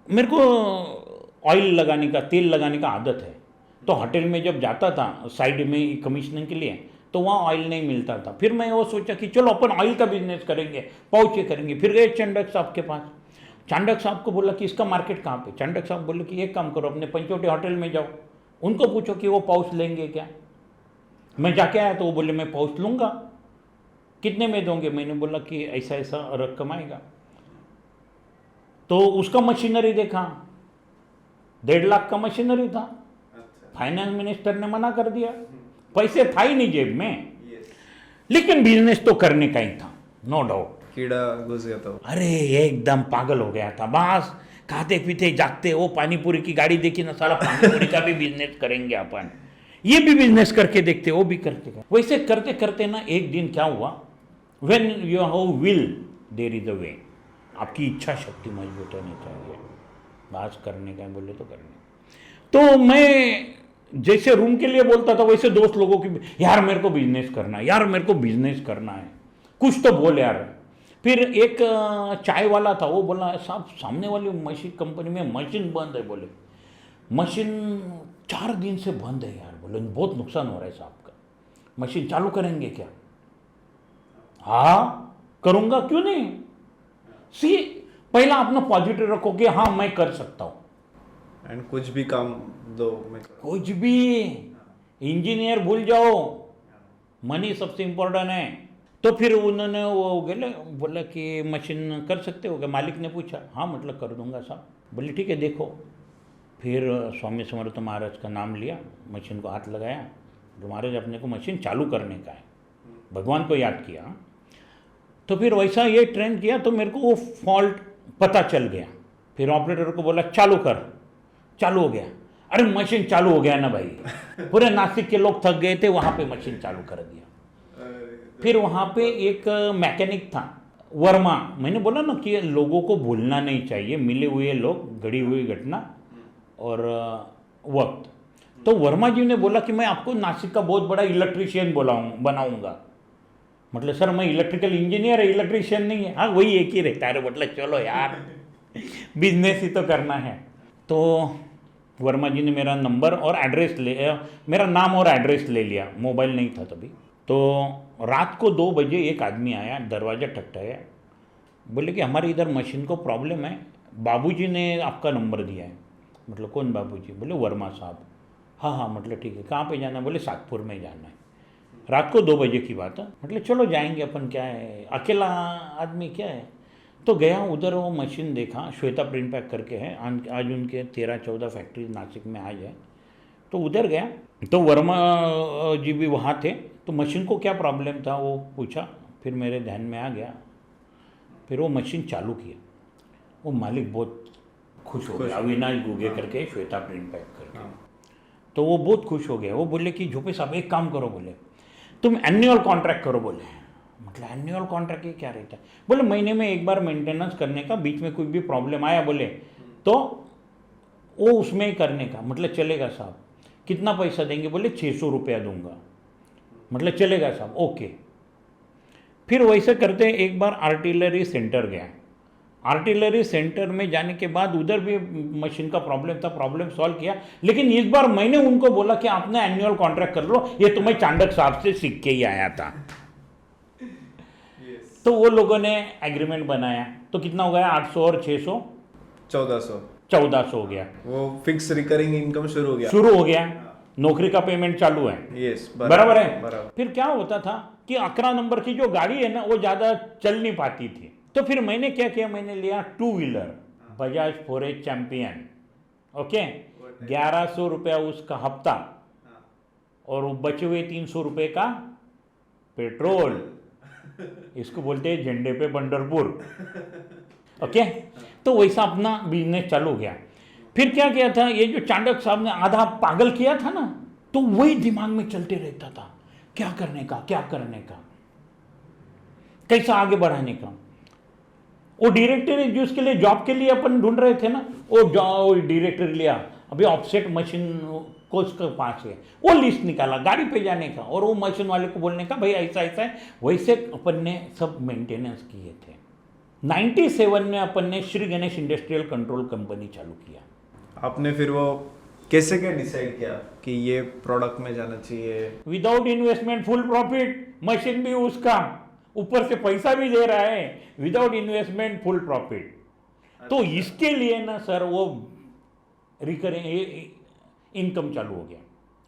मेरे को ऑयल लगाने का, तेल लगाने का आदत है। तो होटल में जब जाता था साइड में कमीशनिंग के लिए, तो वहाँ ऑयल नहीं मिलता था। फिर मैं वो सोचा कि चलो अपन ऑयल का बिजनेस करेंगे, पाउचे करेंगे। फिर गए चांडक साहब के पास। चांडक साहब को बोला कि इसका मार्केट कहाँ पे। चांडक साहब बोले कि एक काम करो, अपने पंचवटी होटल में जाओ, उनको पूछो कि वो पाउच लेंगे क्या। मैं जाके आया तो वो बोले मैं पाउच लूँगा, कितने में दोगे। मैंने बोला कि ऐसा ऐसा रकम आएगा। तो उसका मशीनरी देखा, 1.5 लाख का मशीनरी था। फाइनेंस मिनिस्टर ने मना कर दिया, पैसे था ही नहीं जेब में, लेकिन बिजनेस तो करने का ही था, नो डाउट। कीड़ा घुस गया था। अरे एकदम पागल हो गया था। बस खाते पीते जागते, वो पानीपुरी की गाड़ी देखी ना, साला पानीपुरी का भी बिजनेस करेंगे अपन, ये भी बिजनेस करके देखते, वो भी करते। वैसे करते करते ना एक दिन क्या हुआ, when you have will there is a way. आपकी इच्छा शक्ति मजबूत होनी चाहिए, बात करने का बोले तो करने। तो मैं जैसे रूम के लिए बोलता था, वैसे दोस्त लोगों की, यार मेरे को बिजनेस करना है, यार मेरे को बिजनेस करना है, कुछ तो बोल यार। फिर एक चाय वाला था, वो बोला साहब सामने वाली मशीन कंपनी में मशीन बंद है। बोले मशीन 4 दिन से बंद है यार। बोले बहुत नुकसान हो रहा है साहब का, मशीन चालू करेंगे क्या। हाँ करूँगा, क्यों नहीं। सी पहला अपना पॉजिटिव रखो कि हाँ मैं कर सकता हूँ। एंड कुछ भी काम दो, मैं कुछ भी, इंजीनियर भूल जाओ, मनी सबसे इम्पोर्टेंट है। तो फिर उन्होंने वो बोला कि मशीन कर सकते हो क्या। मालिक ने पूछा, हाँ मतलब कर दूंगा साहब। बोले ठीक है देखो। फिर स्वामी समर्थ महाराज का नाम लिया, मशीन को हाथ लगाया, तो महाराज अपने को मशीन चालू करने का है, भगवान को याद किया। तो फिर वैसा ये ट्रेंड किया, तो मेरे को वो फॉल्ट पता चल गया। फिर ऑपरेटर को बोला चालू कर, चालू हो गया। अरे मशीन चालू हो गया ना भाई, पूरे नासिक के लोग थक गए थे, वहाँ पे मशीन चालू कर दिया। फिर वहाँ पे एक मैकेनिक था वर्मा। मैंने बोला ना कि लोगों को भूलना नहीं चाहिए, मिले हुए लोग, घड़ी हुई घटना और वक्त। तो वर्मा जी ने बोला कि मैं आपको नासिक का बहुत बड़ा इलेक्ट्रीशियन बनाऊंगा। मतलब सर मैं इलेक्ट्रिकल इंजीनियर है, इलेक्ट्रीशियन नहीं है। हाँ वही एक ही रहता है। मतलब चलो यार बिजनेस ही तो करना है। तो वर्मा जी ने मेरा नंबर और एड्रेस मेरा नाम और एड्रेस ले लिया, मोबाइल नहीं था तभी। तो रात को 2 बजे एक आदमी आया, दरवाज़ा ठकठकाया, बोले कि हमारे इधर मशीन को प्रॉब्लम है, बाबूजी ने आपका नंबर दिया है। मतलब कौन बाबूजी। बोले वर्मा साहब। हाँ हाँ मतलब ठीक है, कहाँ पे जाना है। बोले सातपुर में जाना है। रात को 2 बजे की बात है। मतलब चलो जाएंगे अपन, क्या है अकेला आदमी क्या है। तो गया उधर, वो मशीन देखा, श्वेता प्रिंट पैक करके है, आज उनके 13-14 फैक्ट्री नासिक में आज है। तो उधर गया तो वर्मा जी भी वहाँ थे। तो मशीन को क्या प्रॉब्लम था वो पूछा, फिर मेरे ध्यान में आ गया। फिर वो मशीन चालू किया। वो मालिक बहुत खुश हो गया, अविनाश गुगे करके, श्वेता प्रिंट पैक करके। तो वो बहुत खुश हो गया। वो बोले कि झोपे साहब एक काम करो, बोले तुम एनुअल कॉन्ट्रैक्ट करो। बोले मतलब एनुअल कॉन्ट्रैक्ट ये क्या रहता है। बोले महीने में एक बार मेंटेनेंस करने का, बीच में कोई भी प्रॉब्लम आया बोले तो वो उसमें ही करने का। मतलब चलेगा साहब, कितना पैसा देंगे। बोले 600 रुपया दूंगा। मतलब चलेगा साहब, ओके। फिर वैसे करते एक बार आर्टिलरी सेंटर गया। आर्टिलरी सेंटर में जाने के बाद उधर भी मशीन का प्रॉब्लम था, प्रॉब्लम सॉल्व किया। लेकिन इस बार मैंने उनको बोला कि आपने एनुअल कॉन्ट्रैक्ट कर लो, ये तो मैं चांडक साहब से सीख के ही आया था। तो वो लोगों ने एग्रीमेंट बनाया। तो कितना हो गया, 800 और 600 1400 हो गया। वो फिक्स रिकरिंग इनकम शुरू हो गया। नौकरी का पेमेंट चालू है। यस बराबर है। फिर क्या होता था कि 11 नंबर की जो गाड़ी है ना, वो ज़्यादा चल नहीं पाती थी। तो फिर मैंने क्या किया, मैंने लिया 2 wheeler Bajaj 4H champion. Okay, 1100 रुपया उसका हफ्ता, और वो बचे हुए 300 रुपये का पेट्रोल। इसको बोलते हैं झंडे पे पंढरपुर। ओके, तो वैसा अपना बिजनेस चालू गया। फिर क्या किया था, ये जो चांडक साहब ने आधा पागल किया था ना, तो वही दिमाग में चलते रहता था, क्या करने का, क्या करने का, कैसा आगे बढ़ाने का। वो डायरेक्टर जिसके लिए जॉब के लिए अपन ढूंढ रहे थे ना, वो डायरेक्टर लिया, अभी ऑफसेट मशीन को उसके पास है, वो लिस्ट निकाला गाड़ी पे जाने का, और वो मशीन वाले को बोलने का भाई ऐसा ऐसा है। वैसे अपन ने सब मेंटेनेंस किए थे। 97 में अपन ने Shri Ganesh industrial control company चालू किया। आपने फिर वो कैसे क्या डिसाइड किया कि ये प्रोडक्ट में जाना चाहिए? Without investment full profit, machine भी उसका, ऊपर से पैसा भी दे रहा है, विदाउट इन्वेस्टमेंट फुल प्रॉफिट। तो इसके लिए ना सर वो रिकरिंग इनकम चालू हो गया।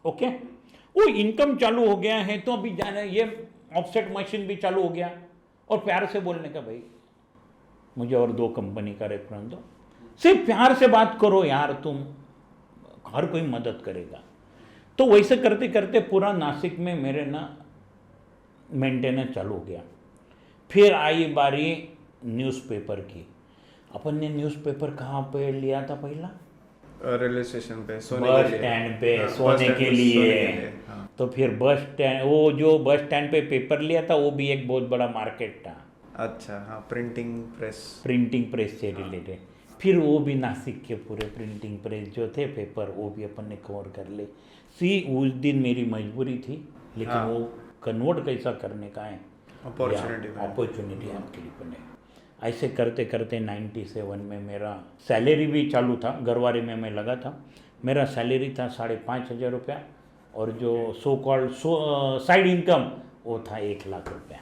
ओके, वो इनकम चालू हो गया है तो अभी जाना ये ऑफसेट मशीन भी चालू हो गया। और प्यार से बोलने का, भाई मुझे और 2 कंपनी का रेफरेंस दो, सिर्फ प्यार से बात करो यार, तुम हर कोई मदद करेगा। तो वैसे करते करते पूरा नासिक में मेरे ना मेंटेनेंस चालू हो गया। फिर आई बारी न्यूज़पेपर की। अपन ने न्यूज़पेपर कहाँ पे लिया था पहला? रेलवे स्टेशन पे, सोने बस के लिए। स्टैंड पे हाँ, सोने बस स्टैंड के पे लिए। सोने के लिए, हाँ। तो फिर बस स्टैंड, वो जो बस स्टैंड पे पेपर लिया था वो भी एक बहुत बड़ा मार्केट था, अच्छा, हाँ, प्रिंटिंग प्रेस। प्रिंटिंग प्रेस से रिलेटेड। फिर वो भी नासिक के पूरे प्रिंटिंग प्रेस जो थे पेपर, वो भी अपन ने कवर कर ले। उस दिन मेरी मजबूरी थी, लेकिन हाँ। वो कन्वर्ट कैसा करने का है, अपॉर्चुनिटी आपके लिए बने। ऐसे करते करते 97 में मेरा सैलरी भी चालू था, गरवारे में मैं लगा था। मेरा सैलरी था 5,500 रुपया, और जो सो कॉल्ड साइड इनकम वो था 1,00,000 रुपया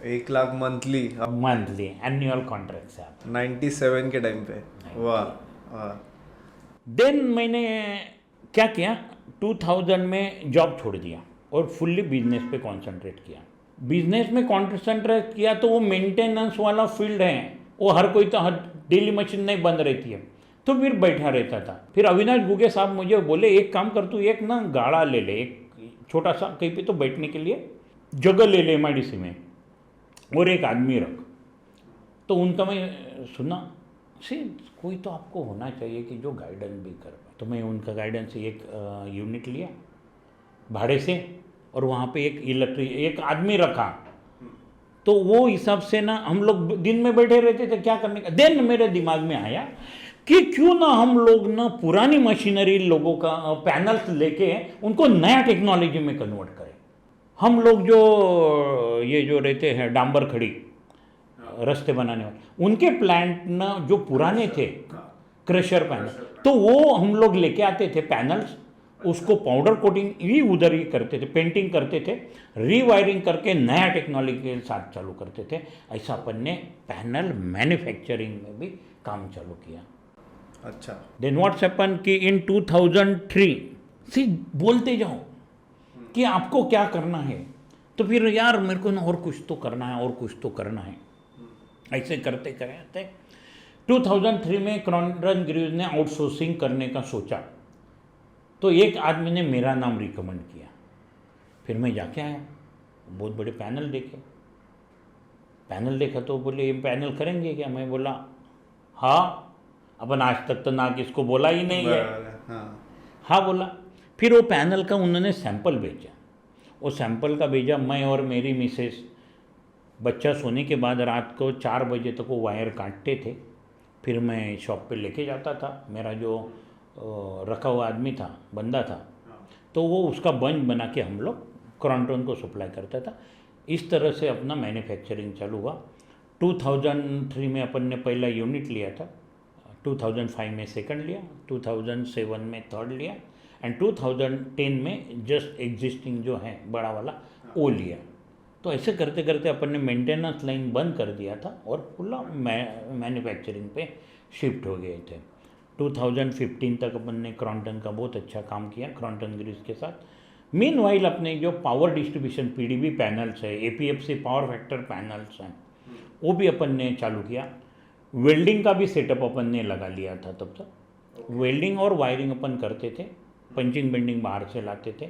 1 lakh monthly monthly, annual contract से आप। 97 के टाइम पे? वाह वाह। देन मैंने क्या किया, 2000 में जॉब छोड़ दिया और फुल्ली बिजनेस पे कंसंट्रेट किया। बिजनेस में कंसंट्रेट किया तो वो मेंटेनेंस वाला फील्ड है, वो हर कोई तो डेली मशीन नहीं बंद रहती है, तो फिर बैठा रहता था। फिर अविनाश गुगे साहब मुझे बोले, एक काम कर, तू एक ना गाड़ा ले ले, एक छोटा सा कहीं पे तो बैठने के लिए जगह ले ले MIDC में, और एक आदमी रख। तो उनका मैं सुना, से कोई तो आपको होना चाहिए कि जो गाइडेंस भी कर पाए। तो मैं उनका गाइडेंस से एक यूनिट लिया भाड़े से, और वहाँ पे एक आदमी रखा। तो वो हिसाब से ना हम लोग दिन में बैठे रहते थे, क्या करने का। देन मेरे दिमाग में आया कि क्यों ना हम लोग ना पुरानी मशीनरी लोगों का पैनल्स लेके उनको नया टेक्नोलॉजी में कन्वर्ट करें। हम लोग जो ये जो रहते हैं डांबर खड़ी रास्ते बनाने वाले, उनके प्लांट ना जो पुराने थे क्रशर पैनल, तो वो हम लोग लेके आते थे पैनल्स, उसको पाउडर कोटिंग भी उधर ही करते थे, पेंटिंग करते थे, रीवायरिंग करके नया टेक्नोलॉजी के साथ चालू करते थे। ऐसा अपन ने पैनल मैन्युफैक्चरिंग में भी काम चालू किया। अच्छा। देन व्हाट्स हैपन कि इन 2003 सी बोलते जाओ कि आपको क्या करना है, तो फिर यार मेरे को ना और कुछ तो करना है, और कुछ तो करना है। ऐसे करते करते 2003 में क्रॉन्टन ग्रीव्स ने आउटसोर्सिंग करने का सोचा, तो एक आदमी ने मेरा नाम रिकमेंड किया। फिर मैं जाके आया, बहुत बड़े पैनल देखा तो बोले, ये पैनल करेंगे क्या? मैं बोला हाँ, अपन आज तक तो ना किसको बोला ही नहीं है। हाँ बोला। फिर वो पैनल का उन्होंने सैंपल भेजा, वो सैंपल का भेजा, मैं और मेरी मिसेस बच्चा सोने के बाद रात को 4 बजे तक वो वायर काटते थे। फिर मैं शॉप पे लेके जाता था, मेरा जो रखा हुआ आदमी था, बंदा था, तो वो उसका बंच बना के हम लोग क्रॉन्टन को सप्लाई करता था। इस तरह से अपना मैन्युफैक्चरिंग चालू हुआ। 2003 में अपन ने पहला यूनिट लिया था, 2005 में सेकंड लिया, 2007 में थर्ड लिया, एंड 2010 में जस्ट एग्जिस्टिंग जो है बड़ा वाला वो लिया। तो ऐसे करते करते अपन ने मेंटेनेंस लाइन बंद कर दिया था और पूरा मैन्युफैक्चरिंग पे शिफ्ट हो गए थे। 2015 तक अपन ने क्रॉन्टन का बहुत अच्छा काम किया क्रॉन्टन ग्रीव्स के साथ। मीनवाइल अपने जो पावर डिस्ट्रीब्यूशन PDB पैनल्स है, APFC पावर फैक्टर पैनल्स हैं, वो भी अपन ने चालू किया। वेल्डिंग का भी सेटअप अपन ने लगा लिया था तब तक। वेल्डिंग और वायरिंग अपन करते थे, पंचिंग बेंडिंग बाहर से लाते थे।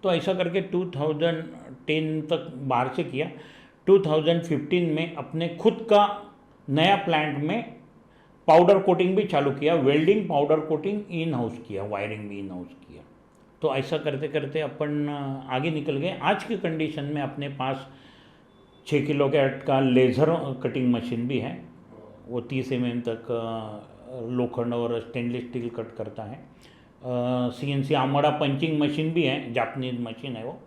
तो ऐसा करके 2010 तक बाहर से किया। 2015 में अपने खुद का नया प्लांट में पाउडर कोटिंग भी चालू किया, welding powder coating in house किया, वायरिंग भी इन हाउस किया। तो ऐसा करते करते अपन आगे निकल गए। आज की कंडीशन में अपने पास 6 किलोवाट का लेज़र कटिंग मशीन भी है, वो 30 mm तक लोखंड और स्टेनलेस स्टील कट करता है। CNC आमड़ा पंचिंग मशीन भी है, जापानीज मशीन है वो।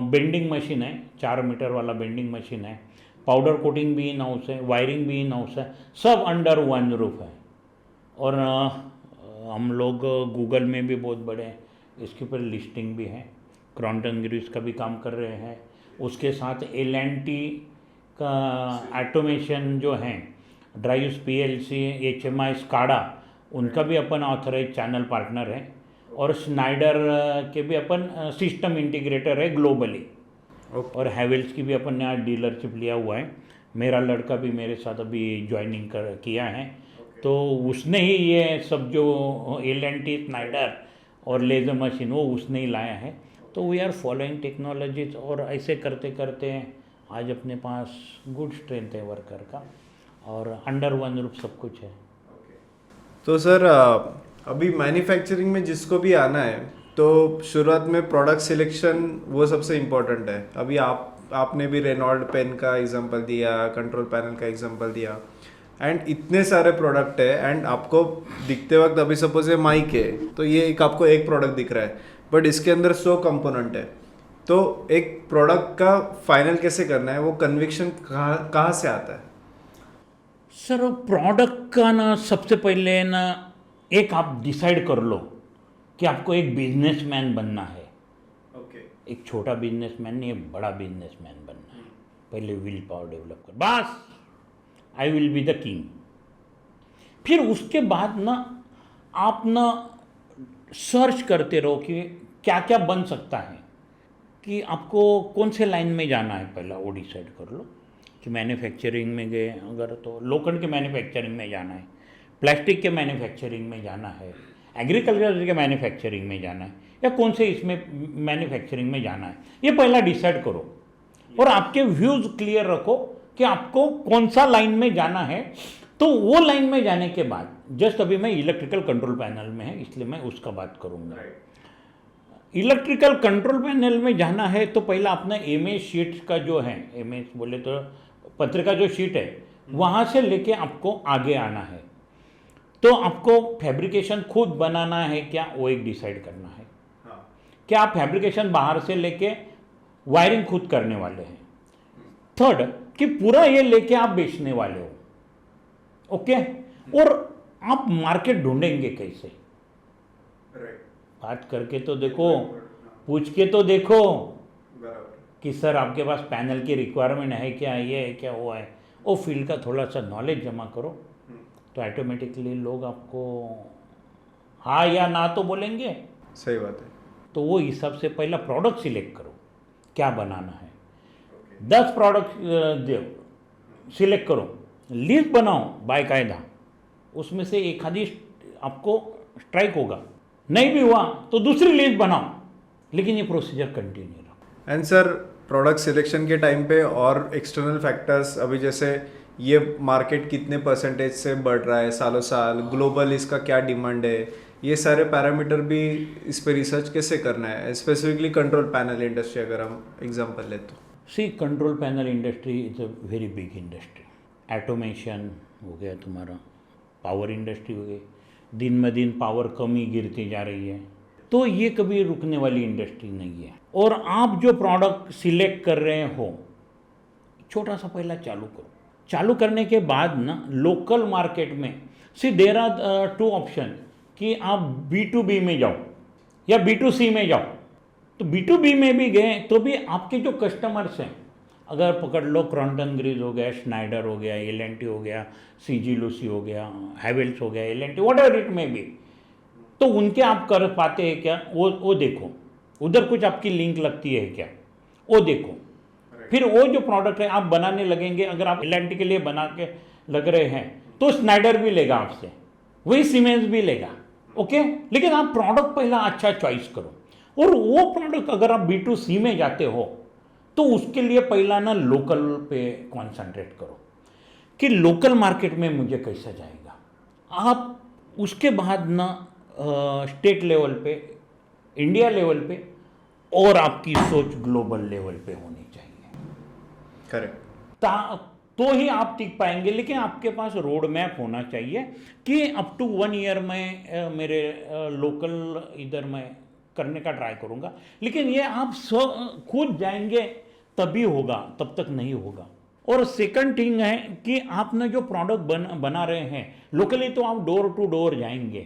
बेंडिंग मशीन है, 4 मीटर वाला बेंडिंग मशीन है। पाउडर कोटिंग भी इन हाउस है, वायरिंग भी इन हाउस है, सब अंडर वन रूफ है। और हम लोग गूगल में भी बहुत बड़े हैं, इसके ऊपर लिस्टिंग भी है, क्रॉम्पटन ग्रीव्स का भी काम कर रहे हैं। उसके साथ L&T का ऑटोमेशन जो है, ड्राइव्स PLC, HMI, स्काडा, उनका भी अपन ऑथराइज चैनल पार्टनर है। और स्नाइडर के भी अपन सिस्टम इंटीग्रेटर है ग्लोबली। और हैवेल्स की भी अपन ने आज डीलरशिप लिया हुआ है। मेरा लड़का भी मेरे साथ अभी ज्वाइनिंग किया है, तो उसने ही ये सब जो L&T, स्नाइडर और लेज़र मशीन वो उसने ही लाया है। तो वी आर फॉलोइंग टेक्नोलॉजीज, और ऐसे करते करते आज अपने पास गुड स्ट्रेंथ है वर्कर का, और अंडर वन रूफ सब कुछ है। तो सर अभी मैन्युफैक्चरिंग में जिसको भी आना है तो शुरुआत में प्रोडक्ट सिलेक्शन वो सबसे इम्पोर्टेंट है। अभी आपने भी रेनॉल्ड पेन का एग्जांपल दिया, कंट्रोल पैनल का एग्जांपल दिया, एंड इतने सारे प्रोडक्ट है, एंड आपको दिखते वक्त अभी सपोज ये माइक है तो ये आपको एक प्रोडक्ट दिख रहा है, बट इसके अंदर 100 कंपोनेंट है। तो एक प्रोडक्ट का फाइनल कैसे करना है, वो कन्विक्शन कहाँ से आता है? सर प्रोडक्ट का ना सबसे पहले ना एक आप डिसाइड कर लो कि आपको एक बिजनेसमैन बनना है। एक छोटा बिजनेसमैन नहीं, एक बड़ा बिजनेसमैन बनना है। पहले विल पावर डेवलप कर, बस आई विल बी द किंग। फिर उसके बाद ना आप ना सर्च करते रहो कि क्या क्या बन सकता है, कि आपको कौन से लाइन में जाना है, पहला वो डिसाइड कर लो। कि मैन्युफैक्चरिंग में गए अगर तो लोखंड के मैन्युफैक्चरिंग में जाना है, प्लास्टिक के मैन्युफैक्चरिंग में जाना है, एग्रीकल्चर के मैन्युफैक्चरिंग में जाना है, या कौन से इसमें मैन्युफैक्चरिंग में जाना है, ये पहला डिसाइड करो। और आपके व्यूज़ क्लियर रखो कि आपको कौन सा लाइन में जाना है। तो वो लाइन में जाने के बाद, जस्ट अभी मैं इलेक्ट्रिकल कंट्रोल पैनल में है इसलिए मैं उसका बात करूँगा। इलेक्ट्रिकल कंट्रोल पैनल में जाना है तो पहला अपना MS शीट का जो है, MS बोले तो पत्रिका जो शीट है, वहाँ से लेके आपको आगे आना है। तो आपको फैब्रिकेशन खुद बनाना है क्या, वो एक डिसाइड करना है। क्या आप फैब्रिकेशन बाहर से लेके वायरिंग खुद करने वाले हैं। थर्ड, कि पूरा ये लेके आप बेचने वाले हो, ओके। और आप मार्केट ढूंढेंगे कैसे, बात करके तो देखो, पूछ के तो देखो कि सर आपके पास पैनल की रिक्वायरमेंट है क्या, ये है क्या, वो है। वो फील्ड का थोड़ा सा नॉलेज जमा करो तो ऑटोमेटिकली लोग आपको हाँ या ना तो बोलेंगे। सही बात है। तो वो हिसाब से पहला प्रोडक्ट सिलेक्ट करो, क्या बनाना है। 10 प्रोडक्ट सिलेक्ट करो, लिस्ट बनाओ बाकायदा, उसमें से एक आधी आपको स्ट्राइक होगा, नहीं भी हुआ तो दूसरी लिस्ट बनाओ, लेकिन ये प्रोसीजर कंटिन्यू रहो। एंड सर प्रोडक्ट सिलेक्शन के टाइम पे और एक्सटर्नल फैक्टर्स, अभी जैसे ये मार्केट कितने परसेंटेज से बढ़ रहा है सालों साल, ग्लोबल इसका क्या डिमांड है, ये सारे पैरामीटर भी इस पे रिसर्च कैसे करना है, स्पेसिफिकली कंट्रोल पैनल इंडस्ट्री अगर हम एग्जांपल ले तो। See control panel industry is a very big industry. Automation हो गया तुम्हारा, पावर इंडस्ट्री हो गई, दिन ब दिन पावर कमी गिरती जा रही है, तो ये कभी रुकने वाली इंडस्ट्री नहीं है। और आप जो प्रोडक्ट सिलेक्ट कर रहे हो, छोटा सा पहला चालू करो। चालू करने के बाद ना लोकल मार्केट में सी देयर आर 2 ऑप्शन, कि आप B2B में जाओ या B2C में जाओ। तो B2B में भी गए तो भी आपके जो कस्टमर्स हैं, अगर पकड़ लो क्रॉम्पटन ग्रीव्स हो गया, स्नाइडर हो गया, L&T हो गया, CG लूसी हो गया, हैवेल्स हो गया, L&T व्हाटएवर इट में भी, तो उनके आप कर पाते हैं क्या, वो देखो। उधर कुछ आपकी लिंक लगती है क्या, वो देखो। फिर वो जो प्रोडक्ट है आप बनाने लगेंगे, अगर आप L&T के लिए बना के लग रहे हैं तो स्नाइडर भी लेगा आपसे, वही सीमेंस भी लेगा, ओके। लेकिन आप प्रोडक्ट पहला अच्छा चॉइस करो। और वो प्रोडक्ट अगर आप B2C में जाते हो तो उसके लिए पहला ना लोकल पे कॉन्सेंट्रेट करो कि लोकल मार्केट में मुझे कैसा जाएगा। आप उसके बाद ना स्टेट लेवल पे, इंडिया लेवल पे, और आपकी सोच ग्लोबल लेवल पे होनी चाहिए। करेक्ट। तो ही आप टिक पाएंगे। लेकिन आपके पास रोड मैप होना चाहिए कि अप टू 1 ईयर में मेरे लोकल इधर मैं करने का ट्राई करूँगा। लेकिन ये आप खुद जाएंगे तभी होगा, तब तक नहीं होगा। और सेकंड थिंग है कि आपने जो प्रोडक्ट बना रहे हैं लोकली तो आप डोर टू डोर जाएंगे,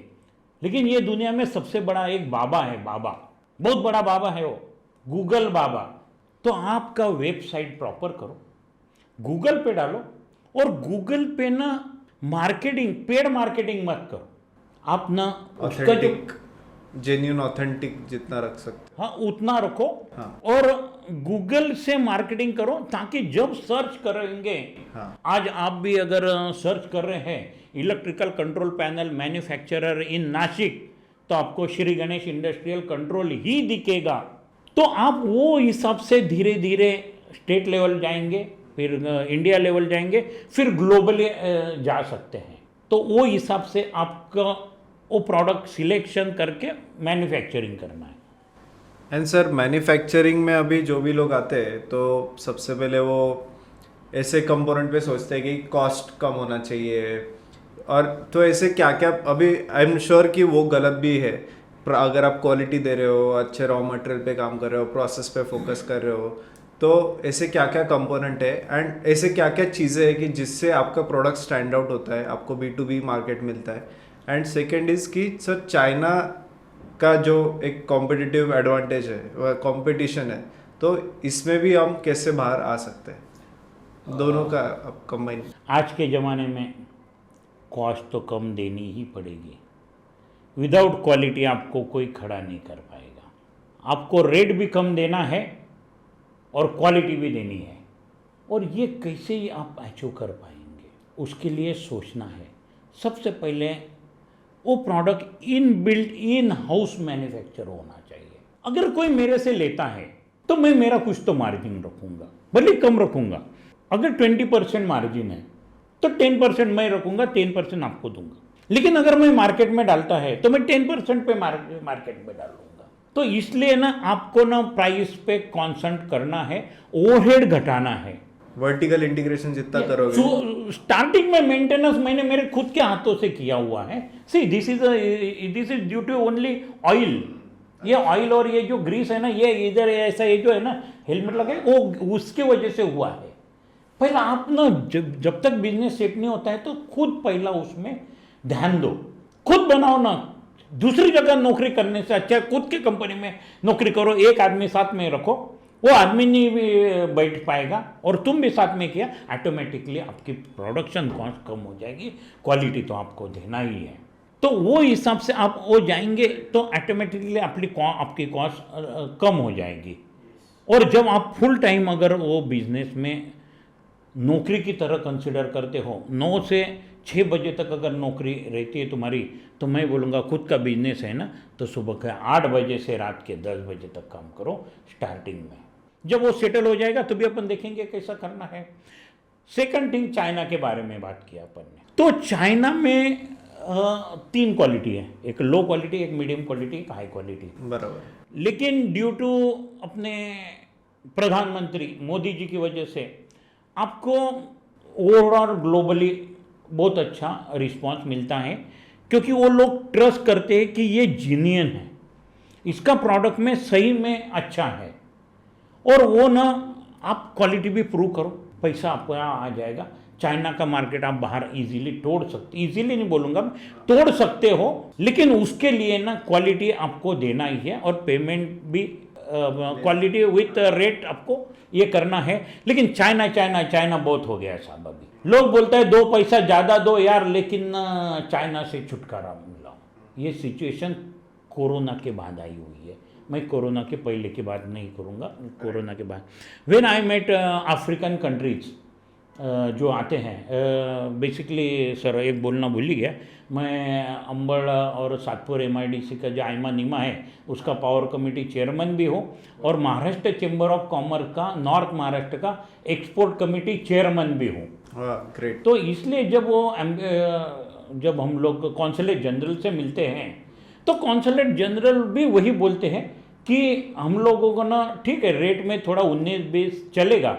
लेकिन ये दुनिया में सबसे बड़ा एक बाबा है, बाबा बहुत बड़ा बाबा है वो, गूगल बाबा। तो आपका वेबसाइट प्रॉपर करो, गूगल पे डालो, और गूगल पे ना मार्केटिंग, पेड मार्केटिंग मत करो, आप ना उसका जो ऑथेंटिक, जेन्यून ऑथेंटिक जितना रख सकते हाँ उतना रखो। हाँ। और गूगल से मार्केटिंग करो ताकि जब सर्च करेंगे, हाँ। आज आप भी अगर सर्च कर रहे हैं इलेक्ट्रिकल कंट्रोल पैनल मैन्युफैक्चरर इन नासिक, तो आपको श्री गणेश इंडस्ट्रियल कंट्रोल ही दिखेगा। तो आप वो हिसाब से धीरे धीरे स्टेट लेवल जाएंगे, फिर इंडिया लेवल जाएंगे, फिर ग्लोबली जा सकते हैं। तो वो हिसाब से आपका वो प्रोडक्ट सिलेक्शन करके मैन्युफैक्चरिंग करना है। एंड सर मैन्युफैक्चरिंग में अभी जो भी लोग आते हैं तो सबसे पहले वो ऐसे कंपोनेंट पे सोचते हैं कि कॉस्ट कम होना चाहिए, और तो ऐसे क्या क्या, अभी आई एम श्योर कि वो गलत भी है, पर अगर आप क्वालिटी दे रहे हो, अच्छे रॉ मटेरियल पे काम कर रहे हो, प्रोसेस पे फोकस कर रहे हो, तो ऐसे क्या क्या कंपोनेंट है एंड ऐसे क्या क्या चीज़ें हैं कि जिससे आपका प्रोडक्ट स्टैंड आउट होता है, आपको B2B मार्केट मिलता है। एंड सेकेंड इज़ कि सर चाइना का जो एक कॉम्पिटिटिव एडवांटेज है, वह कंपटीशन है, तो इसमें भी हम कैसे बाहर आ सकते हैं, दोनों का अब कंबाइन। आज के ज़माने में कॉस्ट तो कम देनी ही पड़ेगी, विदाउट क्वालिटी आपको कोई खड़ा नहीं कर पाएगा। आपको रेट भी कम देना है और क्वालिटी भी देनी है, और ये कैसे ही आप अचीव कर पाएंगे, उसके लिए सोचना है। सबसे पहले वो product in built in house manufacture होना चाहिए। अगर कोई मेरे से लेता है तो मैं मेरा कुछ तो मार्जिन रखूँगा, भले कम रखूँगा। अगर 20% मार्जिन है तो 10% मैं रखूँगा, 10% आपको दूंगा। लेकिन अगर मैं मार्केट में डालता है तो मैं 10% पे मार्केट में डालूंगा। तो इसलिए ना आपको ना प्राइस पे कॉन्सेंट्रेट करना है, ओवरहेड घटाना है। वर्टिकल इंटीग्रेशन जितना करोगे। स्टार्टिंग में मेंटेनेंस मैंने मेरे खुद के हाथों से किया हुआ है। See this is due to only oil. ये ऑयल और ये जो ग्रीस है ना, ये इधर ऐसा, ये जो है ना हेलमेट लगे, वो उसके वजह से हुआ है। पहला आप ना जब तक बिजनेस सेट नहीं होता है तो खुद पहला उसमें ध्यान दो, खुद बनाओ ना। दूसरी जगह नौकरी करने से अच्छा खुद की कंपनी में नौकरी करो, एक आदमी साथ में रखो, वो आदमी नहीं भी बैठ पाएगा और तुम भी साथ में किया, ऑटोमेटिकली आपकी प्रोडक्शन कॉस्ट कम हो जाएगी, क्वालिटी तो आपको देना ही है। तो वो हिसाब से आप वो जाएंगे तो ऑटोमेटिकली आपकी कॉस्ट कम हो जाएगी। और जब आप फुल टाइम अगर वो बिजनेस में नौकरी की तरह कंसिडर करते हो, 9 से 6 बजे तक अगर नौकरी रहती है तुम्हारी, तो मैं बोलूँगा खुद का बिजनेस है ना, तो सुबह के 8 बजे से रात के 10 बजे तक काम करो स्टार्टिंग में। जब वो सेटल हो जाएगा तो भी अपन देखेंगे कैसा करना है। सेकंड थिंग, चाइना के बारे में बात किया अपन ने। तो चाइना में 3 क्वालिटी है, एक लो क्वालिटी, एक मीडियम क्वालिटी, एक हाई क्वालिटी। बराबर। लेकिन ड्यू टू अपने प्रधानमंत्री मोदी जी की वजह से आपको ओवरऑल ग्लोबली बहुत अच्छा रिस्पांस मिलता है, क्योंकि वो लोग ट्रस्ट करते हैं कि ये जेन्युइन है, इसका प्रोडक्ट में सही में अच्छा है। और वो ना आप क्वालिटी भी प्रूव करो, पैसा आपको आ जाएगा। चाइना का मार्केट आप बाहर इजीली तोड़ सकते, इजीली नहीं बोलूँगा, तोड़ सकते हो, लेकिन उसके लिए ना क्वालिटी आपको देना ही है और पेमेंट भी क्वालिटी विथ रेट आपको ये करना है। लेकिन चाइना चाइना चाइना बहुत हो गया साहब। अभी लोग बोलते हैं 2 पैसा ज़्यादा दो यार, लेकिन चाइना से छुटकारा मिला। ये सिचुएशन कोरोना के बाद आई हुई है, मैं कोरोना के पहले की बात नहीं करूँगा, कोरोना के बाद। When I met African countries जो आते हैं, बेसिकली सर एक बोलना भूल ही गया, मैं अंबड़ और सातपुर MIDC का जो आइमा नीमा है उसका पावर कमेटी चेयरमैन भी हूँ, और महाराष्ट्र चेंबर ऑफ कॉमर्स का नॉर्थ महाराष्ट्र का एक्सपोर्ट कमेटी चेयरमैन भी हूँ। ग्रेट। तो इसलिए जब हम लोग कॉन्सुलेट जनरल से मिलते हैं तो कॉन्सुलेट जनरल भी वही बोलते हैं कि हम लोगों को ना ठीक है रेट में थोड़ा 19-20 चलेगा,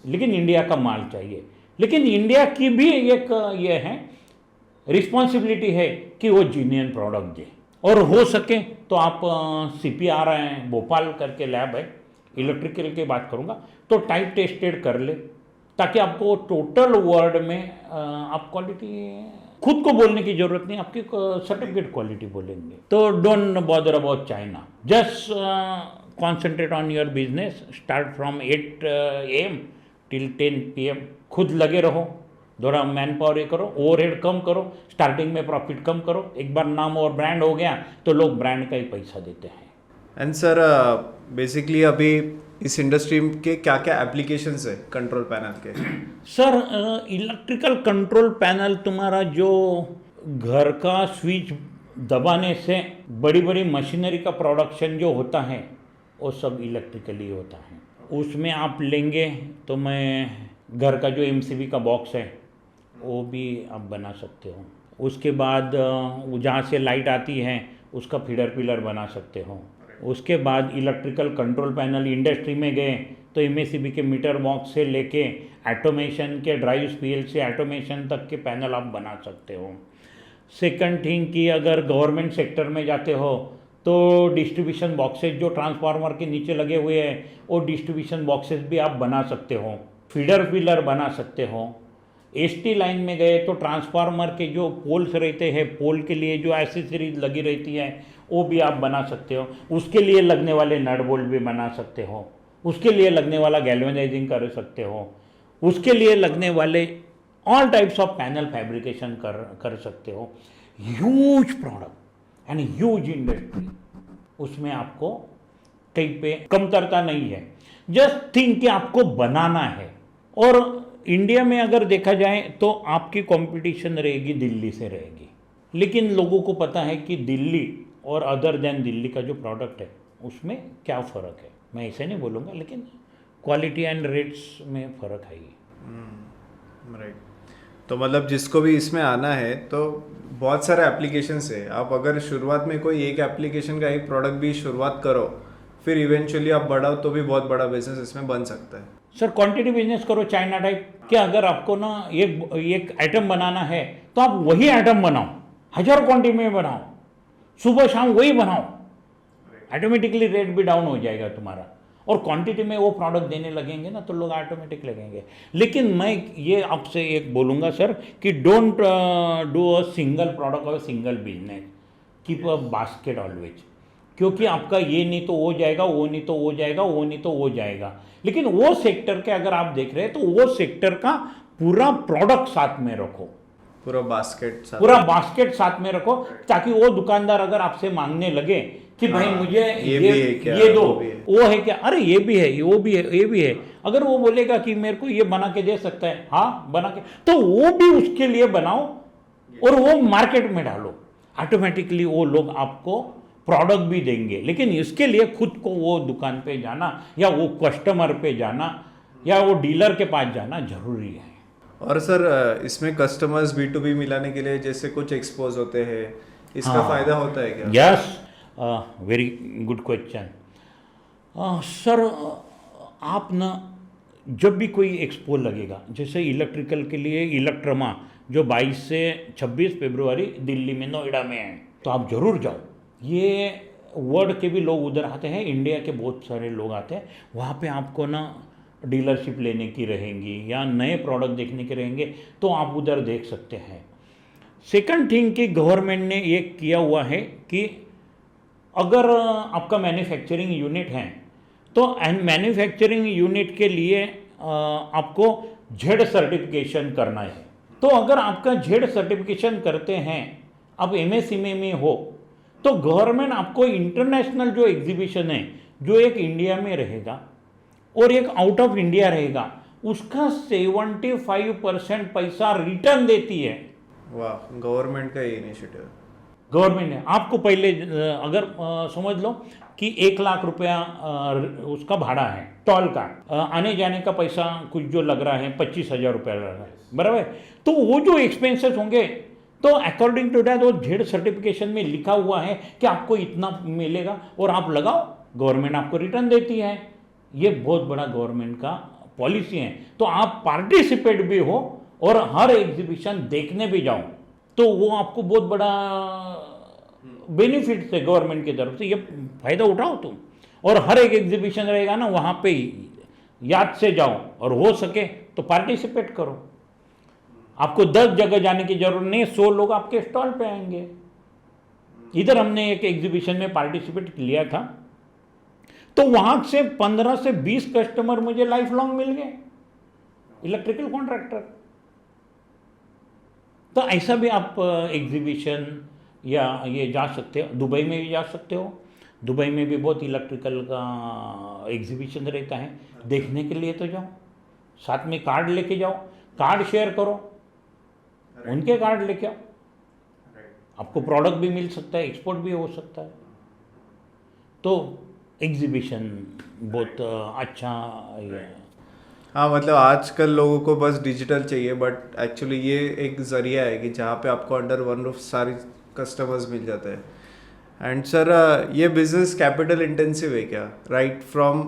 लेकिन इंडिया का माल चाहिए। लेकिन इंडिया की भी एक ये है रिस्पॉन्सिबिलिटी है कि वो जेन्युइन प्रोडक्ट दे, और हो सके तो आप CPR हैं भोपाल करके लैब है, इलेक्ट्रिकल की बात करूँगा, तो टाइप टेस्टेड कर ले, ताकि आपको टोटल वर्ल्ड में आप क्वालिटी खुद को बोलने की जरूरत नहीं, आपकी सर्टिफिकेट क्वालिटी बोलेंगे। तो don't bother about China, just concentrate on your business, start from 8 AM till 10 PM। खुद लगे रहो, थोड़ा मैन पावर ये करो, ओवरहेड कम करो, स्टार्टिंग में प्रॉफिट कम करो। एक बार नाम और ब्रांड हो गया तो लोग ब्रांड का ही पैसा देते हैं। एंड सर बेसिकली अभी इस इंडस्ट्री के क्या क्या एप्लीकेशंस है कंट्रोल पैनल के? सर इलेक्ट्रिकल कंट्रोल पैनल तुम्हारा जो घर का स्विच दबाने से बड़ी बड़ी मशीनरी का प्रोडक्शन जो होता है वो सब इलेक्ट्रिकली होता है। उसमें आप लेंगे तो मैं घर का जो MCB का बॉक्स है वो भी आप बना सकते हो। उसके बाद जहाँ से लाइट आती है उसका फीडर पिलर बना सकते हो। उसके बाद इलेक्ट्रिकल कंट्रोल पैनल इंडस्ट्री में गए तो MACB के मीटर बॉक्स से लेके ऑटोमेशन के ड्राइव PLC ऑटोमेशन तक के पैनल आप बना सकते हो। सेकंड थिंग कि अगर गवर्नमेंट सेक्टर में जाते हो तो डिस्ट्रीब्यूशन बॉक्सेस जो ट्रांसफार्मर के नीचे लगे हुए हैं वो डिस्ट्रीब्यूशन बॉक्सेस भी आप बना सकते हो, फीडर पिलर बना सकते हो। ST लाइन में गए तो ट्रांसफार्मर के जो पोल्स रहते हैं, पोल के लिए जो एसेसरीज लगी रहती है वो भी आप बना सकते हो। उसके लिए लगने वाले नट बोल्ट भी बना सकते हो, उसके लिए लगने वाला गैल्वेनाइजिंग कर सकते हो, उसके लिए लगने वाले all types of panel fabrication कर सकते हो। Huge product and huge industry, उसमें आपको कहीं पे कमतरता नहीं है। जस्ट थिंक कि आपको बनाना है। और इंडिया में अगर देखा जाए तो आपकी कंपटीशन रहेगी दिल्ली से रहेगी, लेकिन लोगों को पता है कि दिल्ली और अदर देन दिल्ली का जो प्रोडक्ट है उसमें क्या फ़र्क है। मैं ऐसे नहीं बोलूँगा, लेकिन क्वालिटी एंड रेट्स में फ़र्क है ही। राइट। तो मतलब जिसको भी इसमें आना है तो बहुत सारे एप्लीकेशंस है। आप अगर शुरुआत में कोई एक एप्लीकेशन का एक प्रोडक्ट भी शुरुआत करो, फिर इवेंचुअली आप बढ़ाओ तो भी बहुत बड़ा बिजनेस इसमें बन सकता है। सर क्वांटिटी बिजनेस करो चाइना टाइप। क्या अगर आपको ना एक आइटम बनाना है तो आप वही आइटम बनाओ, 1000 क्वांटिटी में बनाओ, सुबह शाम वही बनाओ, ऑटोमेटिकली रेट भी डाउन हो जाएगा तुम्हारा। और क्वांटिटी में वो प्रोडक्ट देने लगेंगे ना तो लोग ऑटोमेटिक लगेंगे। लेकिन मैं ये आपसे एक बोलूँगा सर कि don't do a single product और single business, keep a basket always. क्योंकि आपका ये नहीं तो वो जाएगा, वो नहीं तो वो जाएगा, वो नहीं तो वो जाएगा। लेकिन वो सेक्टर के अगर आप देख रहे हैं तो वो सेक्टर का पूरा प्रोडक्ट साथ में रखो, पूरा बास्केट साथ में रखो, ताकि वो दुकानदार अगर आपसे मांगने लगे कि भाई मुझे ये दो, वो है क्या, अरे ये भी है, वो भी है, ये भी है, अगर वो बोलेगा कि मेरे को ये बना के दे सकता है, हाँ बना के, तो वो भी उसके लिए बनाओ और वो मार्केट में डालो। ऑटोमेटिकली वो लोग आपको प्रोडक्ट भी देंगे। लेकिन इसके लिए खुद को वो दुकान पे जाना या वो कस्टमर पे जाना या वो डीलर के पास जाना जरूरी है। और सर इसमें कस्टमर्स B2B मिलाने के लिए जैसे कुछ एक्सपोज होते हैं, इसका फायदा होता है क्या? Yes, very good question. Sir आप ना जब भी कोई एक्सपो लगेगा, जैसे इलेक्ट्रिकल के लिए इलेक्ट्रमा जो 22 से 26 फरवरी दिल्ली में नोएडा में है, तो आप जरूर जाओ। ये वर्ल्ड के भी लोग उधर आते हैं, इंडिया के बहुत सारे लोग आते हैं। वहाँ पे आपको ना डीलरशिप लेने की रहेंगी या नए प्रोडक्ट देखने के रहेंगे तो आप उधर देख सकते हैं। सेकंड थिंग कि गवर्नमेंट ने ये किया हुआ है कि अगर आपका मैन्युफैक्चरिंग यूनिट है तो मैन्युफैक्चरिंग यूनिट के लिए आपको जेड सर्टिफिकेशन करना है। तो अगर आपका जेड सर्टिफिकेशन करते हैं, आप MSME में हो, तो गवर्नमेंट आपको इंटरनेशनल जो एग्जीबिशन है, जो एक इंडिया में रहेगा और एक आउट ऑफ इंडिया रहेगा, उसका 75% पैसा रिटर्न देती है। वाह, गवर्नमेंट का ये इनिशिएटिव। गवर्नमेंट ने आपको पहले अगर समझ लो कि 1 लाख रुपया उसका भाड़ा है टॉल का, आने जाने का पैसा कुछ जो लग रहा है 25,000 रुपया लग रहा है, बराबर। तो वो जो एक्सपेंसेस होंगे तो अकॉर्डिंग टू दैट वो जेड सर्टिफिकेशन में लिखा हुआ है कि आपको इतना मिलेगा और आप लगाओ, गवर्नमेंट आपको रिटर्न देती है। ये बहुत बड़ा गवर्नमेंट का पॉलिसी है। तो आप पार्टिसिपेट भी हो और हर एग्जीबिशन देखने भी जाओ, तो वो आपको बहुत बड़ा बेनिफिट है गवर्नमेंट की तरफ से। ये फायदा उठाओ तुम। और हर एक एग्जीबिशन रहेगा ना, वहाँ पे याद से जाओ और हो सके तो पार्टिसिपेट करो। आपको 10 जगह जाने की जरूरत नहीं, 100 लोग आपके स्टॉल पे आएंगे। इधर हमने एक एग्जीबिशन में पार्टिसिपेट लिया था, तो वहां से 15 से 20 कस्टमर मुझे लाइफ लॉन्ग मिल गए, इलेक्ट्रिकल कॉन्ट्रैक्टर। तो ऐसा भी आप एग्जीबिशन या ये जा सकते हो, दुबई में भी जा सकते हो। दुबई में भी बहुत इलेक्ट्रिकल का एग्जीबिशन रहता है, देखने के लिए तो जाओ, साथ में कार्ड लेके जाओ, कार्ड शेयर करो, उनके कार्ड लेके आओ, आपको प्रोडक्ट भी मिल सकता है, एक्सपोर्ट भी हो सकता है। तो एग्जीबिशन बहुत अच्छा ये है। हाँ, मतलब आजकल लोगों को बस डिजिटल चाहिए, बट एक्चुअली ये एक ज़रिया है कि जहाँ पे आपको अंडर वन रूफ सारी कस्टमर्स मिल जाते हैं। एंड सर, ये बिजनेस कैपिटल इंटेंसिव है क्या? Right from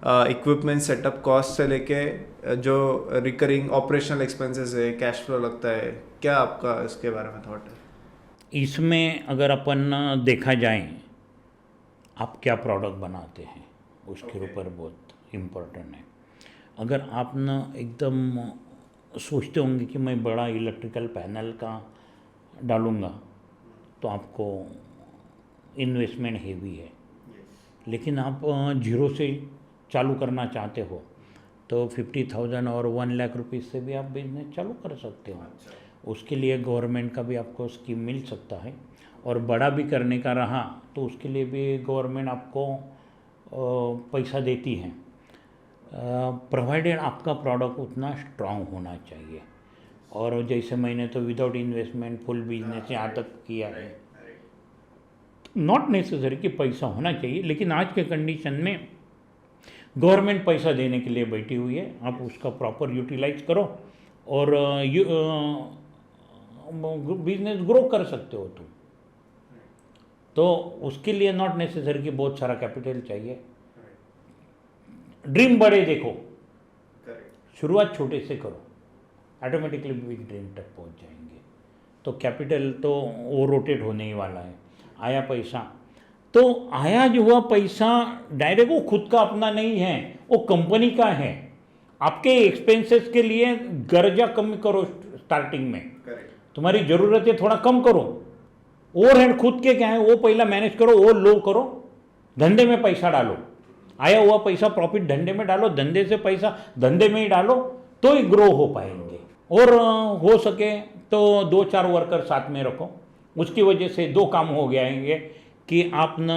equipment setup cost से लेके जो रिकरिंग ऑपरेशनल एक्सपेंसेस है, कैश फ्लो लगता है, क्या आपका इसके बारे में थॉट है? इसमें अगर अपन देखा जाए, आप क्या प्रोडक्ट बनाते हैं उसके ऊपर बहुत इम्पोर्टेंट है। अगर आप ना एकदम सोचते होंगे कि मैं बड़ा इलेक्ट्रिकल पैनल का डालूँगा, तो आपको इन्वेस्टमेंट हेवी है। लेकिन आप जीरो से चालू करना चाहते हो तो 50,000 और 1 लाख रुपीज़ से भी आप बिजनेस चालू कर सकते हो। उसके लिए गवर्नमेंट का भी आपको स्कीम मिल सकता है, और बड़ा भी करने का रहा तो उसके लिए भी गवर्नमेंट आपको पैसा देती है, प्रोवाइडेड आपका प्रोडक्ट उतना स्ट्रांग होना चाहिए। और जैसे मैंने तो विदाउट इन्वेस्टमेंट फुल बिजनेस यहाँ तक किया है। नॉट नेसेसरी कि पैसा होना चाहिए, लेकिन आज के कंडीशन में गवर्नमेंट पैसा देने के लिए बैठी हुई है, आप उसका प्रॉपर यूटिलाइज करो और बिजनेस ग्रो कर सकते हो तुम। तो उसके लिए नॉट नेसेसरी कि बहुत सारा कैपिटल चाहिए। ड्रीम बड़े देखो, शुरुआत छोटे से करो, ऑटोमेटिकली बिग ड्रीम तक पहुंच जाएंगे। तो कैपिटल तो वो रोटेट होने ही वाला है। आया पैसा, तो आया जो हुआ पैसा डायरेक्ट वो खुद का अपना नहीं है, वो कंपनी का है। आपके एक्सपेंसेस के लिए गर्जा कम करो, स्टार्टिंग में तुम्हारी ज़रूरतें थोड़ा कम करो। ओवरहेड खुद के क्या है वो पहला मैनेज करो, वो लो करो, धंधे में पैसा डालो, आया हुआ पैसा प्रॉफिट धंधे में डालो, धंधे से पैसा धंधे में ही डालो, तो ही ग्रो हो पाएंगे। और हो सके तो 2-4 वर्कर साथ में रखो, उसकी वजह से 2 काम हो जाएंगे कि आप न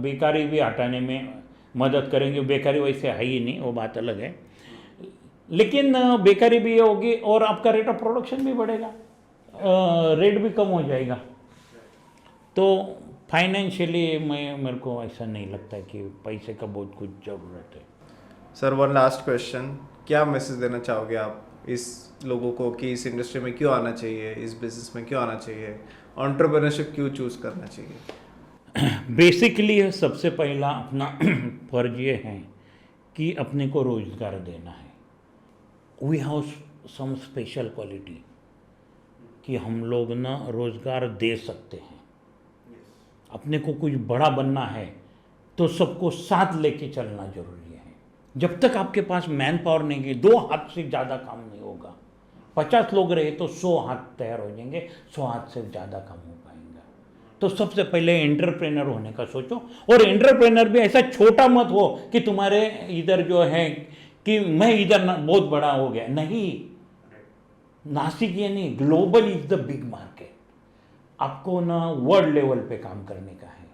बेकारी भी हटाने में मदद करेंगे। बेकारी वैसे है ही नहीं, वो बात अलग है, लेकिन बेकारी भी होगी और आपका रेट ऑफ प्रोडक्शन भी बढ़ेगा, रेट भी कम हो जाएगा। तो फाइनेंशियली मेरे को ऐसा नहीं लगता कि पैसे का बहुत कुछ ज़रूरत है। सर, वन लास्ट क्वेश्चन, क्या मैसेज देना चाहोगे आप इस लोगों को कि इस इंडस्ट्री में क्यों आना चाहिए, इस बिजनेस में क्यों आना चाहिए, एंटरप्रेन्योरशिप क्यों चूज़ करना चाहिए? बेसिकली सबसे पहला अपना फर्ज ये है कि अपने को रोज़गार देना है। We have some special quality कि हम लोग ना रोज़गार दे सकते हैं। अपने को कुछ बड़ा बनना है तो सबको साथ लेके चलना जरूरी है। जब तक आपके पास मैन पावर नहीं है, 2 हाथ से ज़्यादा काम नहीं होगा। 50 लोग रहे तो 100 हाथ तैयार हो जाएंगे, 100 हाथ से ज़्यादा काम हो पाएंगे। तो सबसे पहले एंटरप्रेनर होने का सोचो, और एंटरप्रेनर भी ऐसा छोटा मत हो कि तुम्हारे इधर जो है कि मैं इधर बहुत बड़ा हो गया। नहीं, नासिक ये नहीं, global is the big market. आपको ना वर्ल्ड लेवल पे काम करने का है,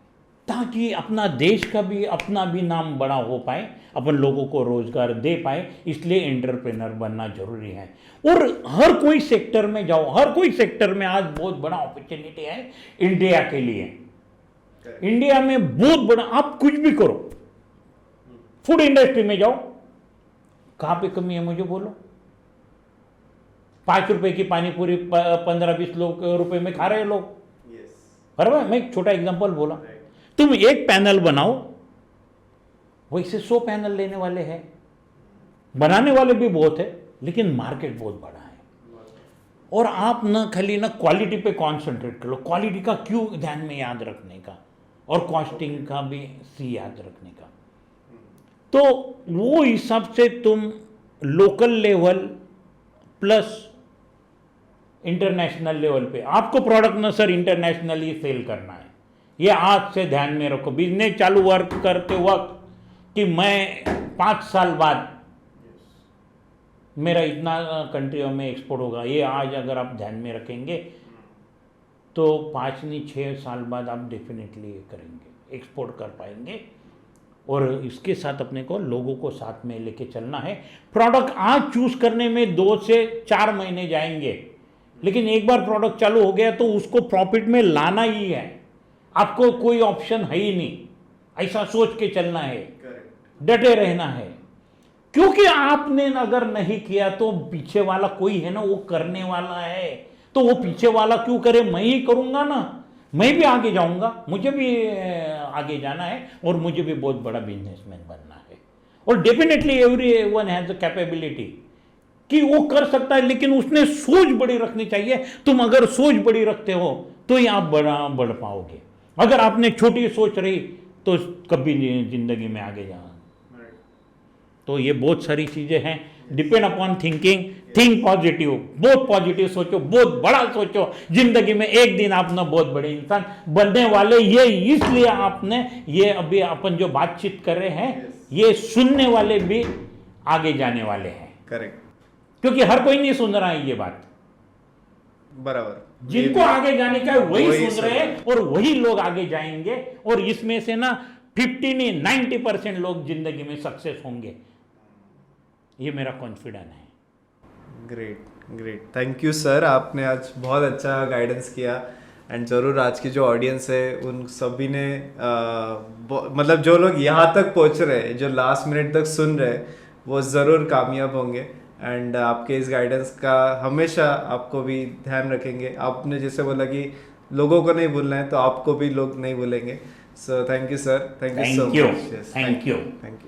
ताकि अपना देश का भी अपना भी नाम बड़ा हो पाए, अपन लोगों को रोजगार दे पाए। इसलिए एंटरप्रेनर बनना जरूरी है। और हर कोई सेक्टर में जाओ, हर कोई सेक्टर में आज बहुत बड़ा अपॉर्चुनिटी है इंडिया के लिए। इंडिया में बहुत बड़ा, आप कुछ भी करो, फूड इंडस्ट्री में जाओ, कहाँ पे कमी है मुझे बोलो। 5 रुपए की पानी पूरी 15-20 रुपए में खा रहे लोग। बराबर, मैं एक छोटा एग्जांपल बोला। तुम एक पैनल बनाओ, वैसे 100 पैनल लेने वाले हैं, बनाने वाले भी बहुत है, लेकिन मार्केट बहुत बड़ा है। और आप ना खाली ना क्वालिटी पे कॉन्सेंट्रेट करो, क्वालिटी का क्यों ध्यान में याद रखने का, और कॉस्टिंग का भी सी याद रखने का। तो वो हिसाब से तुम local level plus international level पे आपको प्रोडक्ट ना सर इंटरनेशनली सेल करना है। ये आज से ध्यान में रखो बिजनेस चालू वर्क करते वक्त कि मैं 5 साल बाद मेरा इतना कंट्रियों में एक्सपोर्ट होगा। ये आज अगर आप ध्यान में रखेंगे तो 5 नहीं 6 साल बाद आप डेफिनेटली ये करेंगे, एक्सपोर्ट कर पाएंगे। और इसके साथ अपने को लोगों को साथ में लेके चलना है। प्रोडक्ट आज चूज करने में 2 से 4 महीने जाएंगे, लेकिन एक बार प्रोडक्ट चालू हो गया तो उसको प्रॉफिट में लाना ही है, आपको कोई ऑप्शन है ही नहीं। ऐसा सोच के चलना है, डटे रहना है, क्योंकि आपने अगर नहीं किया तो पीछे वाला कोई है ना वो करने वाला है। तो वो पीछे वाला क्यों करे, मैं ही करूंगा ना, मैं भी आगे जाऊंगा, मुझे भी आगे जाना है और मुझे भी बहुत बड़ा बिजनेसमैन बनना है। और definitely everyone has the capability कि वो कर सकता है, लेकिन उसने सोच बड़ी रखनी चाहिए। तुम अगर सोच बड़ी रखते हो तो ही आप बढ़ पाओगे। अगर आपने छोटी सोच रही तो कभी जिंदगी में आगे जाना। तो ये बहुत सारी चीजें हैं, depend upon thinking. Think positive, बहुत पॉजिटिव सोचो, बहुत बड़ा सोचो। जिंदगी में एक दिन आप ना बहुत बड़े इंसान बनने वाले। ये इसलिए आपने ये अभी अपन जो बातचीत कर रहे हैं ये सुनने वाले भी आगे जाने वाले हैं। करेक्ट, क्योंकि हर कोई नहीं सुन रहा है ये बात। बराबर, जिनको आगे जाने का है वही सुन रहे हैं और वही लोग आगे जाएंगे। और इसमें से ना 50 नहीं 90% लोग जिंदगी में सक्सेस होंगे, ये मेरा कॉन्फिडेंस है। Great great, thank you sir, आपने आज बहुत अच्छा गाइडेंस किया। एंड ज़रूर आज की जो ऑडियंस है उन सभी ने मतलब जो लोग यहाँ तक पहुँच रहे हैं, जो लास्ट मिनट तक सुन रहे हैं, वो ज़रूर कामयाब होंगे। एंड आपके इस गाइडेंस का हमेशा आपको भी ध्यान रखेंगे। आपने जैसे बोला कि लोगों को नहीं भूलना है, तो आपको भी लोग नहीं भूलेंगे। So thank you sir, thank you so much. Thank you. Thank you.